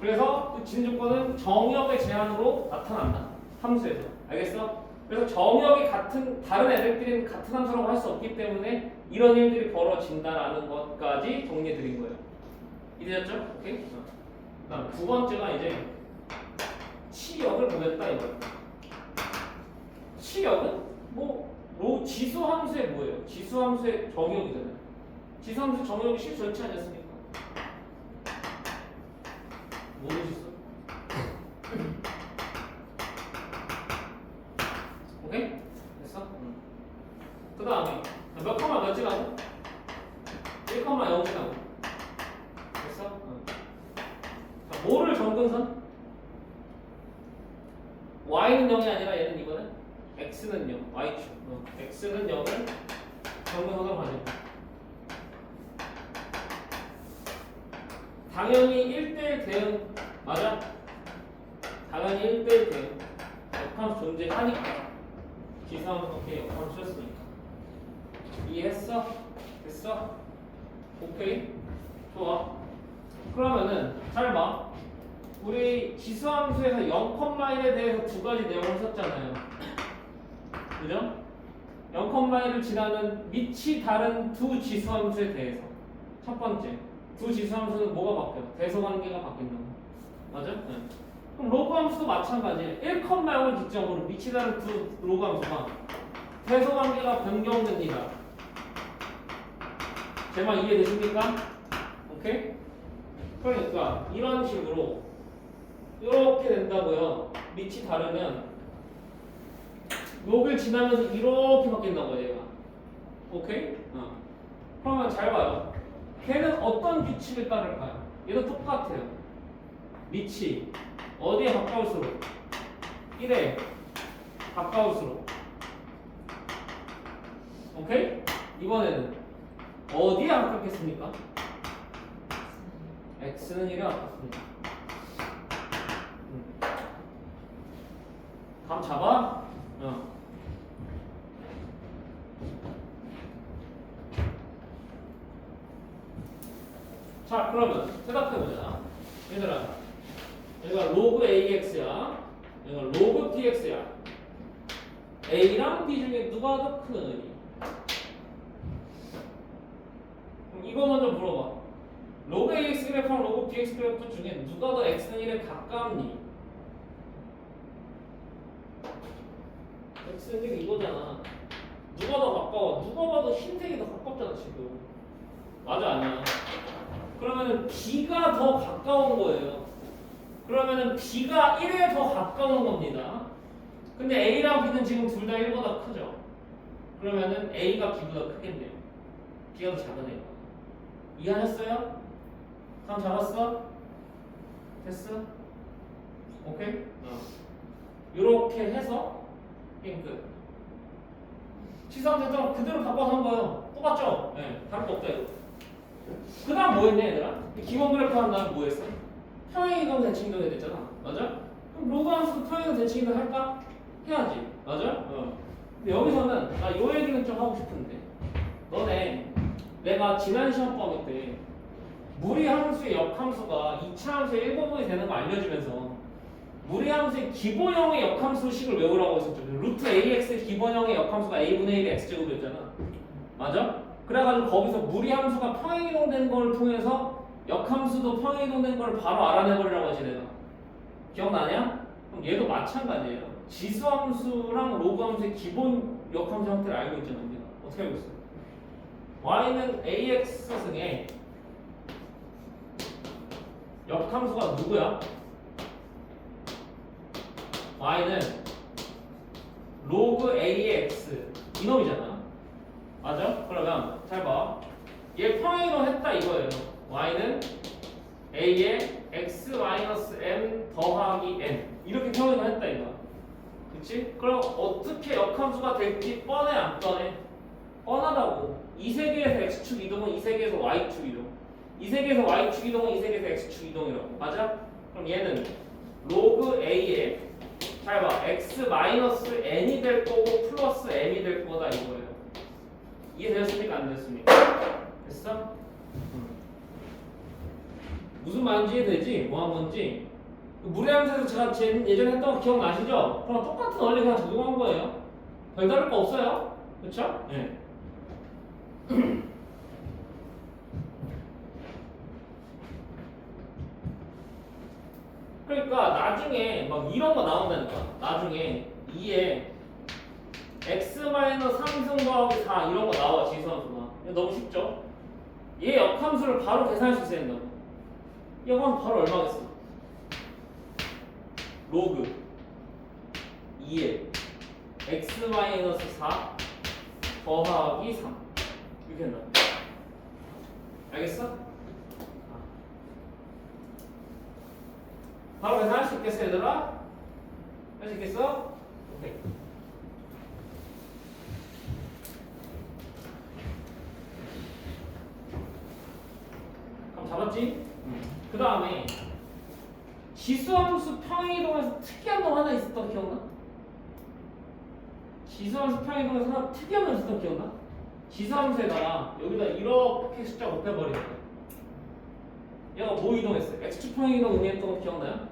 그래서 그 진수조건은 정역의 제한으로 나타난다. 함수에서. 알겠어? 그래서 정역이 같은 다른 애들끼리는 같은 함수라고 할 수 없기 때문에 이런 일들이 벌어진다라는 것까지 정리해 드린 거예요. 이해되셨죠? 오케이? 그다음 두 번째가 이제 치역을 보겠다 이거예요. 치역은 뭐 지수 함수의 뭐예요? 지수 함수의 정역이잖아요. 지수 함수 정역이 실수 좋지 않았습니까? 모르셨어? 오케이? 됐어? 그 다음에 몇 컴마 몇 지나고? 1,0 지나고. 됐어? 자, 뭐를 정근선? y는 0이 아니라 얘는 이거는 x는 0, y축. x는 0을 정근선으로 가져요. 당연히 1대1 대응 맞아? 당연히 1대1 대응 역함수 존재하니까 기사함수 오케이 역함수 썼으니까 이해했어? 됐어? 오케이? 좋아. 그러면은 잘 봐. 우리 지수함수에서 0,1에 대해서 두 가지 내용을 썼잖아요. 그죠? 0,1을 지나는 밑이 다른 두 지수함수에 대해서 첫 번째 두 지수함수는 뭐가 바뀌어요? 대소관계가 바뀐다. 맞아? 네. 그럼 로그 함수도 마찬가지예요. 1,0을 기점으로 밑이 다른 두 로그 함수가 대소관계가 변경됩니다. 제 말 이해되십니까? 오케이? 그러니까 이런 식으로 이렇게 된다고요. 밑이 다르면 로그를 지나면서 이렇게 바뀐다고 얘가. 오케이? 그러면 잘 봐요. 걔는 어떤 규칙을 따를까요? 얘도 똑같아요. 밑이 어디에 가까울수록 1에 가까울수록. 오케이? 이번에는 어디에 가깝겠습니까? x는 1에 가깝습니다. 감 잡아? 자, 그러면 대답해보자. 얘들아, 여기가 로그 AX야. 여기가 로그 TX야. A랑 B 중에 누가 더 크니? 그럼 이거 먼저 물어봐. 로그 AX 그래프랑 로그 BX 그래프 중에 누가 더 X는 1에 가깝니? X는 1이 이거잖아. 누가 더 가까워? 누가 봐도 흰색이 더 가깝잖아 지금. 맞아 아니야? 그러면은 B가 더 가까운 거예요. 그러면은 B가 1에 더 가까운 겁니다. 근데 A랑 B는 지금 둘 다 1보다 크죠? 그러면은 A가 B보다 크겠네요. B가 더 작으네요. 이해하셨어요? 감 잡았어? 됐어? 오케이? 요렇게 해서 게임 끝. 시선 대처럼 그대로 바꿔서 한 거예요. 똑같죠? 네, 다를 거 없다 이거. 그 다음 뭐 했냐 얘들아? 기본 그래프 한 다음에 뭐 했어? 평행이동 대칭이동 해야 되잖아. 맞아? 그럼 로그 함수 평행이동 대칭이동 할까? 해야지. 맞아? 근데 여기서는 나 요 얘기는 좀 하고 싶은데 너네 내가 지난 시험 범위 때 무리함수의 역함수가 2차 함수의 1부분이 되는 거 알려주면서 무리함수의 기본형의 역함수식을 외우라고 했었죠. 루트 AX의 기본형의 역함수가 A분의 1의 X제곱이었잖아. 맞아? 그래가지고 거기서 무리함수가 평행이동된 걸 통해서 역함수도 평행이동된 걸 바로 알아내버리라고 하지 내가. 기억나냐? 그럼 얘도 마찬가지예요. 지수함수랑 로그함수의 기본 역함수 형태를 알고 있잖아 우리가. 어떻게 알고 있어? y는 ax 승에 역함수가 누구야? y는 로그 ax 이놈이잖아. 맞아? 그러면 잘 봐. 얘 평행이동 했다 이거예요. y는 a에 x-m 더하기 n 이렇게 평행이동 했다 이거. 그치? 그럼 어떻게 역함수가 될지 뻔해 안 뻔해? 뻔하다고. 이 세계에서 x축 이동은 이 세계에서 y축 이동, 이 세계에서 y축 이동은 이 세계에서 x축 이동이라고. 맞아? 그럼 얘는 로그 a에 잘 봐. x-n이 될 거고 플러스 m이 될 거다 이거예요. 이해되셨습니까? 안 됐습니까? 됐어? 무슨 말인지 이해되지? 뭐 한 건지. 무리함수에서 제가 예전에 했던 거 기억나시죠? 그럼 똑같은 원리 그냥 적용한 거예요. 별다를 거 없어요. 그쵸? 네. 그러니까 나중에 막 이런 거 나온다니까. 나중에 2에 x-3승 더하기 4 이런 거 나와 지수함수가. 너무 쉽죠? 얘 역함수를 바로 계산할 수 있어야 된다고. 이 역함수 바로 얼마겠어? 로그 2에 x-4 더하기 3 이렇게 된다. 알겠어? 바로 계산할 수 있겠어 얘들아? 할 수 있겠어? 오케이. 그럼 잡았지? 그 다음에 지수함수 평행이동에서 특이한 놈 하나 있었던 거 기억나? 지수함수 평행이동에서 하나 특이한 놈 있었던 거 기억나? 지수함수에다가 여기다 이렇게 숫자 곱해버리는 거야. 얘가 뭐 이동했어? x축 평행이동 의미했던 거 기억나요?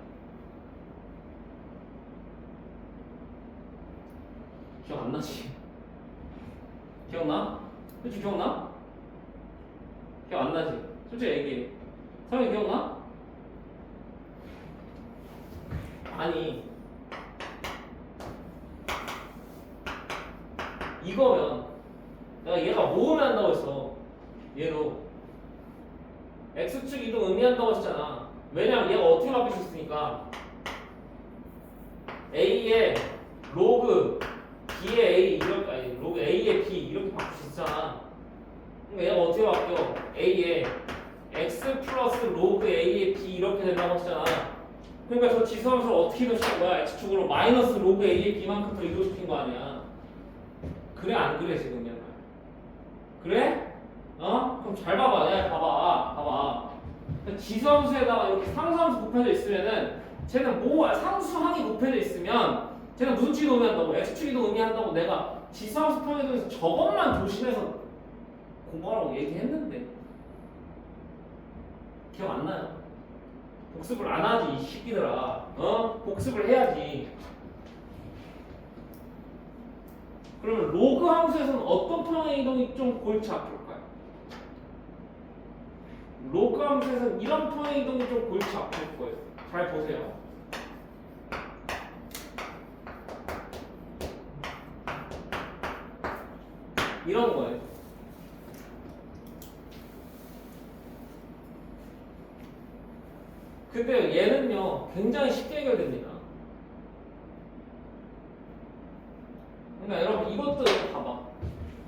기억 안 나지? 기억나? 솔직히 기억나? 기억 안 나지? 솔직히 얘기해. 성이 기억나? 아니 이거면 내가 얘가 뭐 의미한다고 했어. 얘로 x축 이동 의미한다고 했잖아. 왜냐면 얘가 어떻게 바뀔 수 있으니까 a의 로그 b의 a 이렇게 아니 로그 a의 b 이렇게 바뀔 수 있잖아. 그러니까 얘가 어떻게 바뀌어? a의 x 플러스 로그 a의 b 이렇게 된다고 했잖아. 그러니까 저 지수함수를 어떻게 이동시킨 거야? x축으로 마이너스 로그 a의 b만큼 더 이동시킨 거 아니야. 그래 안 그래 지금 얘는? 그래? 어? 그럼 잘 봐봐. 내가 봐봐. 지수함수에다가 이렇게 상수함수 곱해져 있으면은 쟤는 뭐 상수항이 곱해져 있으면 쟤는 무슨 축 이동 의미한다고? x축 이동 의미한다고 내가 지수함수 평행에서 저것만 조심해서 공부하라고 얘기했는데 기억 안 나요? 복습을 안 하지 이 새끼들아. 어? 복습을 해야지. 그러면 로그 함수에서는 어떤 평행 이동이 좀 골치 아플까요? 로그 함수에서는 이런 평행 이동이 좀 골치 아플 거예요. 잘 보세요. 이런 거예요. 근데 얘는요 굉장히 쉽게 해결됩니다. 그러니까 여러분 이것도 봐봐.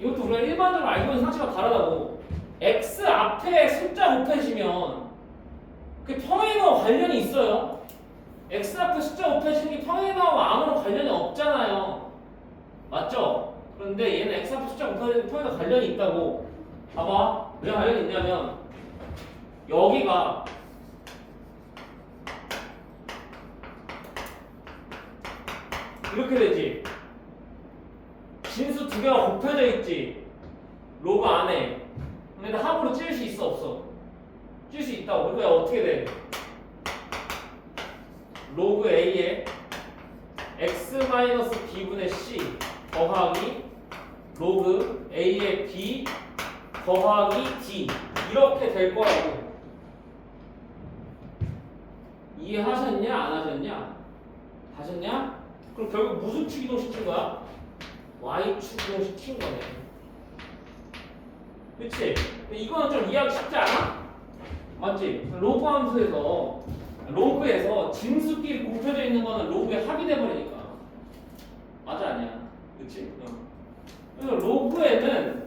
이것도 우리가 일반적으로 알고 있는 상식과 다르다고. x 앞에 숫자 곱해지면 그 평행이동과 관련이 있어요. x 앞에 숫자 곱해지는 게 평행이동하고 아무런 관련이 없잖아요. 맞죠? 그런데 얘는 x 앞에 숫자 곱해지는 평행이동 관련이 있다고. 봐봐. 왜 관련이 있냐면 여기가 이렇게 되지. 진수 두 개가 곱해져 있지. 로그 안에. 근데 합으로 찔 수 있어 없어? 찔 수 있다고. 그러니까 어떻게 돼? 로그 a에 x-b분의 c 더하기 로그 a의 b 더하기 D 이렇게 될 거라고. 이해하셨냐? 안 하셨냐? 하셨냐? 그럼 결국 무슨 축 이동시킨 거야? Y축 이동시킨 거네. 그치? 이거는 좀 이해하기 쉽지 않아? 맞지? 로그 함수에서 로그에서 진수끼리 곱해져 있는 거는 로그에 합이 돼버리니까. 맞아 아니야? 그치? 그래서 로그에는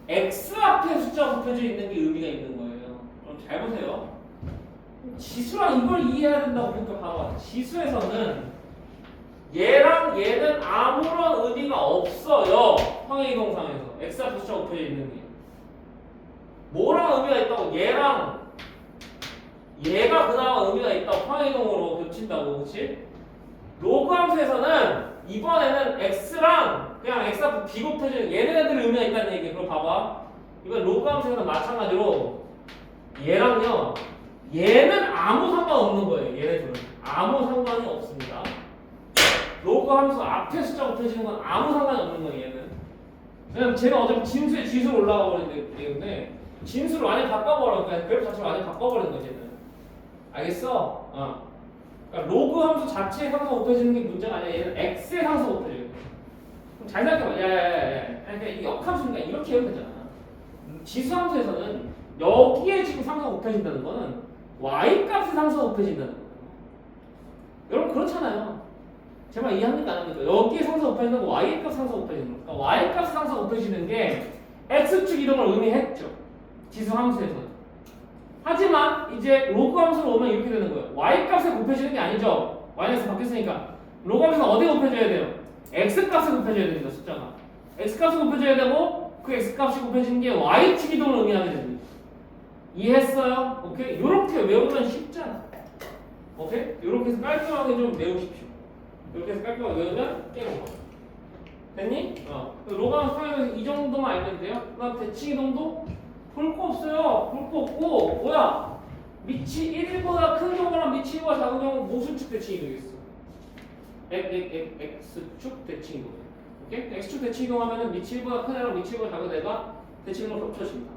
x 앞에 숫자가 곱해져 있는 게 의미가 있는 거예요. 그럼 잘 보세요. 지수랑 이걸 이해해야 된다고 그러니까 봐봐. 지수에서는 얘랑 얘는 아무런 의미가 없어요. 평행이동상에서 x 앞에 숫자가 곱해져 있는 게. 뭐랑 의미가 있다고? 얘랑 얘가 그나마 의미가 있다고. 평행이동으로 겹친다고. 그치? 로그 함수에서는 이번에는 x랑 그냥 x 앞에 비곱해지는 얘네들 의미가 있다는 얘기. 그럼 봐봐. 이건 로그 함수에서는 마찬가지로 얘랑요 얘는 아무 상관없는 거예요. 얘네들은 아무 상관이 없습니다. 로그 함수 앞에 숫자 곱해지는 건 아무 상관이 없는 거예요. 얘는 왜냐면 쟤는 어차피 진수에 지수로 올라가 버리기 때문에 진수를 완전히 바꿔버려. 그러니까 그래프 자체를 완전히 바꿔버리는 거지. 얘는 알겠어? 그러니까 로그 함수 자체의 상수가 곱해지는 게 문제가 아니야. 얘는 x의 상수가 곱해져요. 그럼 잘 생각해봐. 그러니까 이게 역함수니까 이렇게 해야 되잖아. 지수 함수에서는 여기에 지금 상수가 곱해진다는 거는 y 값의 상수가 곱해진다는 거예요. 여러분 그렇잖아요. 제 말 이해합니까 안 합니까? 여기에 상수가 곱해지는 거 y 값 상수가 곱해지는 거. 그러니까 y 값 상수가 곱해지는 게 x축 이동을 의미했죠. 지수 함수에서는. 하지만 이제 로그 함수로 오면 이렇게 되는 거예요. y 값에 곱해지는 게 아니죠. 마이너스 바뀌었으니까. 로그 함수는 어디에 곱해져야 돼요? x 값에 곱해져야 됩니다. 숫자가. x 값에 곱해져야 되고 그 x 값이 곱해지는 게 y축 이동을 의미하게 됩니다. 이해했어요? 오케이? 요렇게 외우면 쉽잖아. 오케이? 요렇게 해서 깔끔하게 좀 외우십시오. 이렇게 해서 깔끔하게 외우면 깨고. 됐니? 로그 함수 사용해서 이 정도만 알면 돼요. 그 다음 대칭 이동도 볼 거 없어요. 볼 거 없고 뭐야? 밑이 1보다 큰 경우랑 밑이 1보다 작은 경우 무슨 축 대칭 이동이겠어? x축 대칭 이동. 오케이? x축 대칭 이동하면은 밑이 1보다 큰 애랑 밑이 1보다 작은 애가 대칭 이동으로 겹쳐집니다.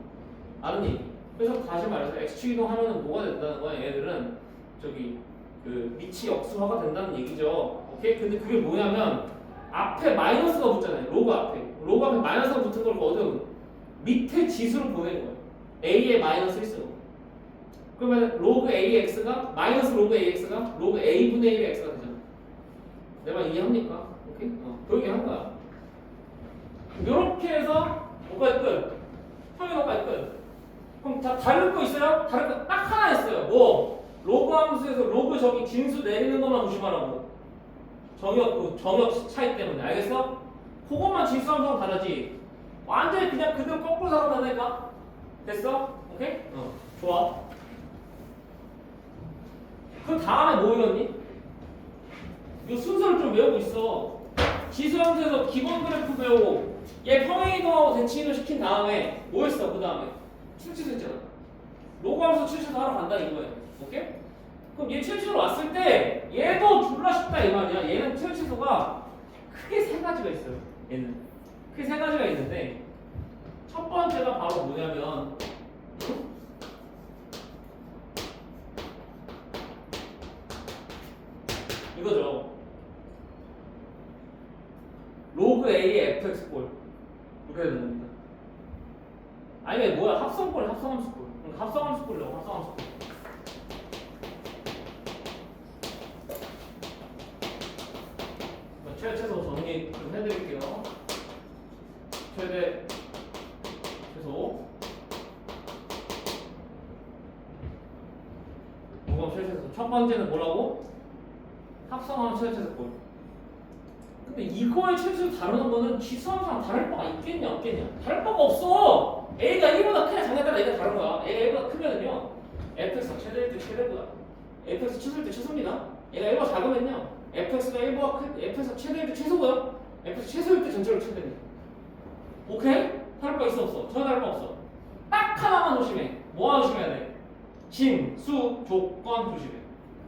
다른 얘기. 그래서 다시 말해서 x축 이동하면은 뭐가 된다는 거야? 얘들은 저기 그 밑이 역수화가 된다는 얘기죠. 오케이? 근데 그게 뭐냐면 앞에 마이너스가 붙잖아요. 로그 앞에. 로그 앞에 마이너스가 붙은 걸 어디로? 밑에 지수를 보내는 거예요. a에 마이너스 1쓰고. 그러면 로그 ax가 마이너스 로그 ax가 로그 a분의 1의 x가 되잖아. 내 말 이해합니까? 오케이? 그 얘기 한 거야. 요렇게 해서 뭐까지 끝? 평행어까지 끝. 그럼 다 다를 거 있어요? 다를 거 딱 하나 있어요. 뭐? 로그 함수에서 로그 저기 진수 내리는 것만 조심하라고. 정역 차이 때문에. 알겠어? 그것만 진수 함수랑 다르지. 완전히 그냥 그대로 거꾸로 살아나니까. 됐어? 오케이? 좋아. 그 다음에 뭐 외웠니? 이 순서를 좀 외우고 있어. 지수 함수에서 기본 그래프 배우고 얘 평행이동하고 대칭이동 시킨 다음에 뭐 했어? 그 다음에 출치수 했잖아. 로그 함수 출치수 하러 간다 이거야. 오케이? 그럼 얘 출치수로 왔을 때 얘도 졸라 쉽다 이 말이야. 얘는 출치수가 크게 세 가지가 있어요. 얘는 크게 세 가지가 있는데 첫 번째가 바로 뭐냐면 이거죠. 로그 A의 fx꼴 이렇게 되는 겁니다. 아니면 뭐야? 합성꼴, 합성함수꼴. 그러니까 합성함수꼴이라고. 합성함수꼴. 최소 정리 좀 해드릴게요. 최대 최소 무겁 최소. 첫 번째는 뭐라고? 합성함수 최소꼴. 근데 이거의 최소 다루는 거는 지수함수랑 다를 바가 있겠냐 없겠냐? 다를 바가 없어. A가 1보다 크냐 작냐에 따라 A가 다른 거야. A가 1보다 크면은요 fx가 최대일 때 최대보다 fx 최소일 때 최소입니다. 얘가 1보다 작으면요 fx가 1보다 fx가 최대일 때 최소고요. fx 최소일 때 전체로 최대입니다. 오케이? 다를 바 있어 없어? 전혀 다를 바 없어. 딱 하나만 조심해. 뭐 하나 조심해야 돼? 징, 수, 조건 조심해.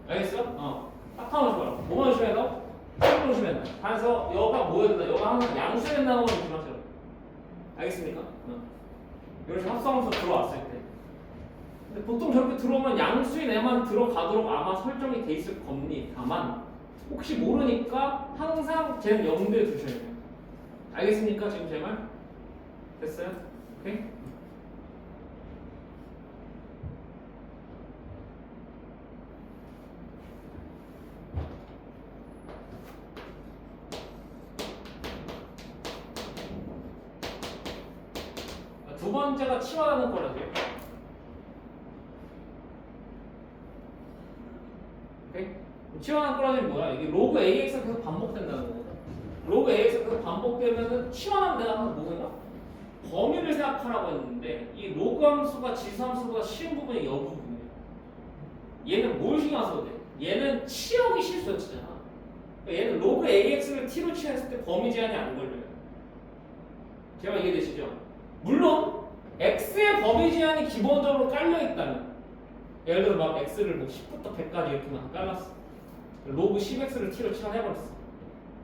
알겠어? 딱 하나만 조심하라. 뭐만 조심해야 돼? 조심해야 돼. 그래서 여가 뭐여야 된다? 여가 항상 양수해야 된다는 걸 조심하세요. 알겠습니까? 이런 식으로 합성함수 들어왔을 때. 근데 보통 저렇게 들어오면 양수인 애만 들어가도록 아마 설정이 돼 있을 겁니다만 혹시 모르니까 항상 쟤는 0대 두셔야 돼요. 알겠습니까? 지금 제 말? 됐어요? 오케이? 두 번째가 치환하는 거라고요. 오케이? 치환하는 거라지는 뭐야? 이게 로그 AX가 계속 반복된다는 거거든. 로그 AX가 계속 반복되면은 치환하면 내가 하는 뭐냐? 범위를 생각하라고 했는데 이 로그 함수가 지수 함수보다 쉬운 부분이 이 부분이에요. 얘는 뭘 신경 써도 돼? 얘는 치역이 실수였잖아. 그러니까 얘는 로그 AX를 t로 치환했을 때 범위 제한이 안 걸려요. 제가 이해되시죠? 물론 x의 범위 제한이 기본적으로 깔려 있다면 예를 들어 막 x를 뭐 10부터 100까지 이렇게 막 깔았어. 로그 10x를 t로 치환해버렸어.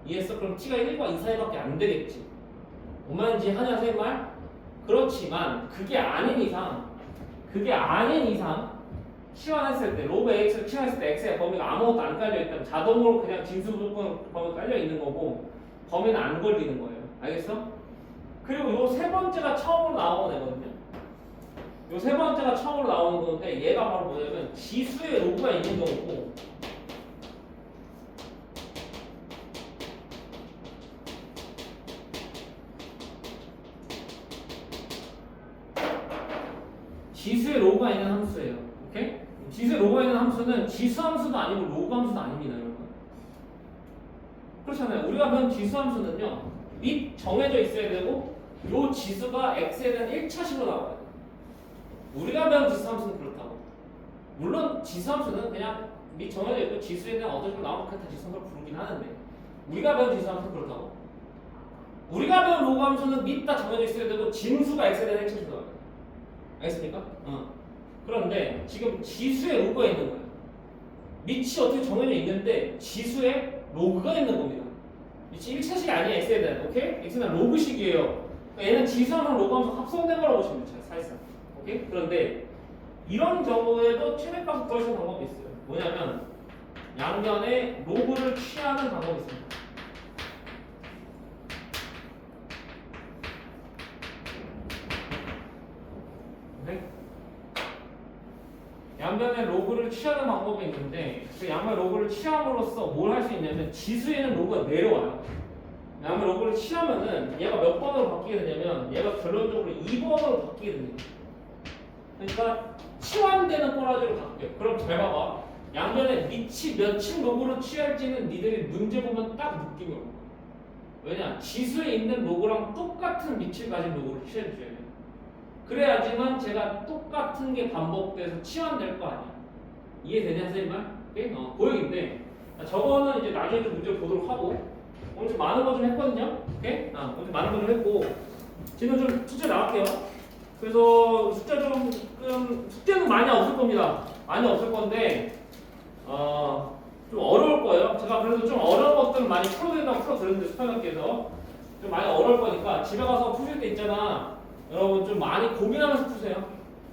이해했어? 그럼 t가 1과 2 사이밖에 안 되겠지. 뭔 말인지 하냐 세 말? 그렇지만 그게 아닌 이상 치환했을 때 로그 ax를 치환했을 때 x의 범위가 아무것도 안 깔려 있다면 자동으로 그냥 진수 조건 범위가 깔려 있는 거고 범위는 안 걸리는 거예요. 알겠어? 그리고 요 세 번째가 처음으로 나오는 애거든요. 요 세 번째가 처음으로 나오는 건데 얘가 바로 뭐냐면 지수의 로그가 있는 경우고 지수의 로그가 있는 함수예요. 오케이? 지수의 로그가 있는 함수는 지수 함수도 아니고 로그 함수도 아닙니다, 여러분. 그렇잖아요. 우리가 배운 지수 함수는요, 밑 정해져 있어야 되고, 요 지수가 x에 대한 1차식으로 나와야 돼요. 우리가 배운 지수 함수는 그렇다고. 물론 지수 함수는 그냥 밑 정해져 있고 지수에 대한 어떤 식으로 나오면 그렇다 지수 함수를 부르긴 하는데, 우리가 배운 지수 함수는 그렇다고. 우리가 배운 로그 함수는 밑 다 정해져 있어야 되고, 진수가 x에 대한 1차식으로 나와야 돼요. 알겠습니까? 그런데 지금 지수의 로그가 있는 거예요. 밑이 어떻게 정해져 있는데 지수의 로그가 있는 겁니다. 밑이 1차식이 아니야, x에 대한. 오케이? x는 로그식이에요. 그러니까 얘는 지수하면 로그하면서 합성된 거라고 보시면 돼요, 사실상. 오케이? 그런데 이런 경우에도 최대값을 구하시는 방법이 있어요. 뭐냐면 양변에 로그를 취하는 방법이 있습니다. 양변에 로그를 취하는 방법이 있는데 그 양변 로그를 취함으로써 뭘 할 수 있냐면 지수에는 로그가 내려와요. 양변 로그를 취하면은 얘가 몇 번으로 바뀌게 되냐면 얘가 결론적으로 2번으로 바뀌게 됩니다. 그러니까 치환되는 꼬라지로 바뀌어요. 그럼 잘 봐봐. 양변에 밑이 몇 층 로그로 취할지는 니들이 문제 보면 딱 느낌이 올 거야. 왜냐? 지수에 있는 로그랑 똑같은 밑을 가진 로그를 취해줘야 돼요. 그래야지만 제가 똑같은 게 반복돼서 치환될 거 아니야. 이해되냐 선생님? 오케이? 고역인데 저거는 이제 나중에 좀 문제를 보도록 하고 오늘 좀 많은 거 좀 했거든요. 오케이? 오늘 좀 많은 거 좀 했고 지금 좀 숙제 나갈게요. 그래서 숙제는 많이 없을 겁니다. 많이 없을 건데 좀 어려울 거예요. 제가 그래도 좀 어려운 것들은 많이 풀어드린다고 풀어드렸는데 수평학기에서 좀 많이 어려울 거니까 집에 가서 푸실 때 있잖아. 여러분 좀 많이 고민하면서 푸세요.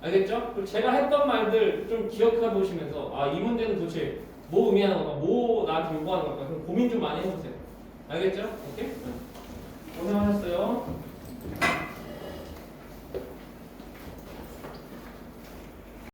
알겠죠? 그리고 제가 했던 말들 좀 기억해 보시면서 이 문제는 도대체 뭐 의미하는 건가? 뭐 나한테 요구하는 건가? 그럼 고민 좀 많이 해보세요. 알겠죠? 오케이? 고생하셨어요.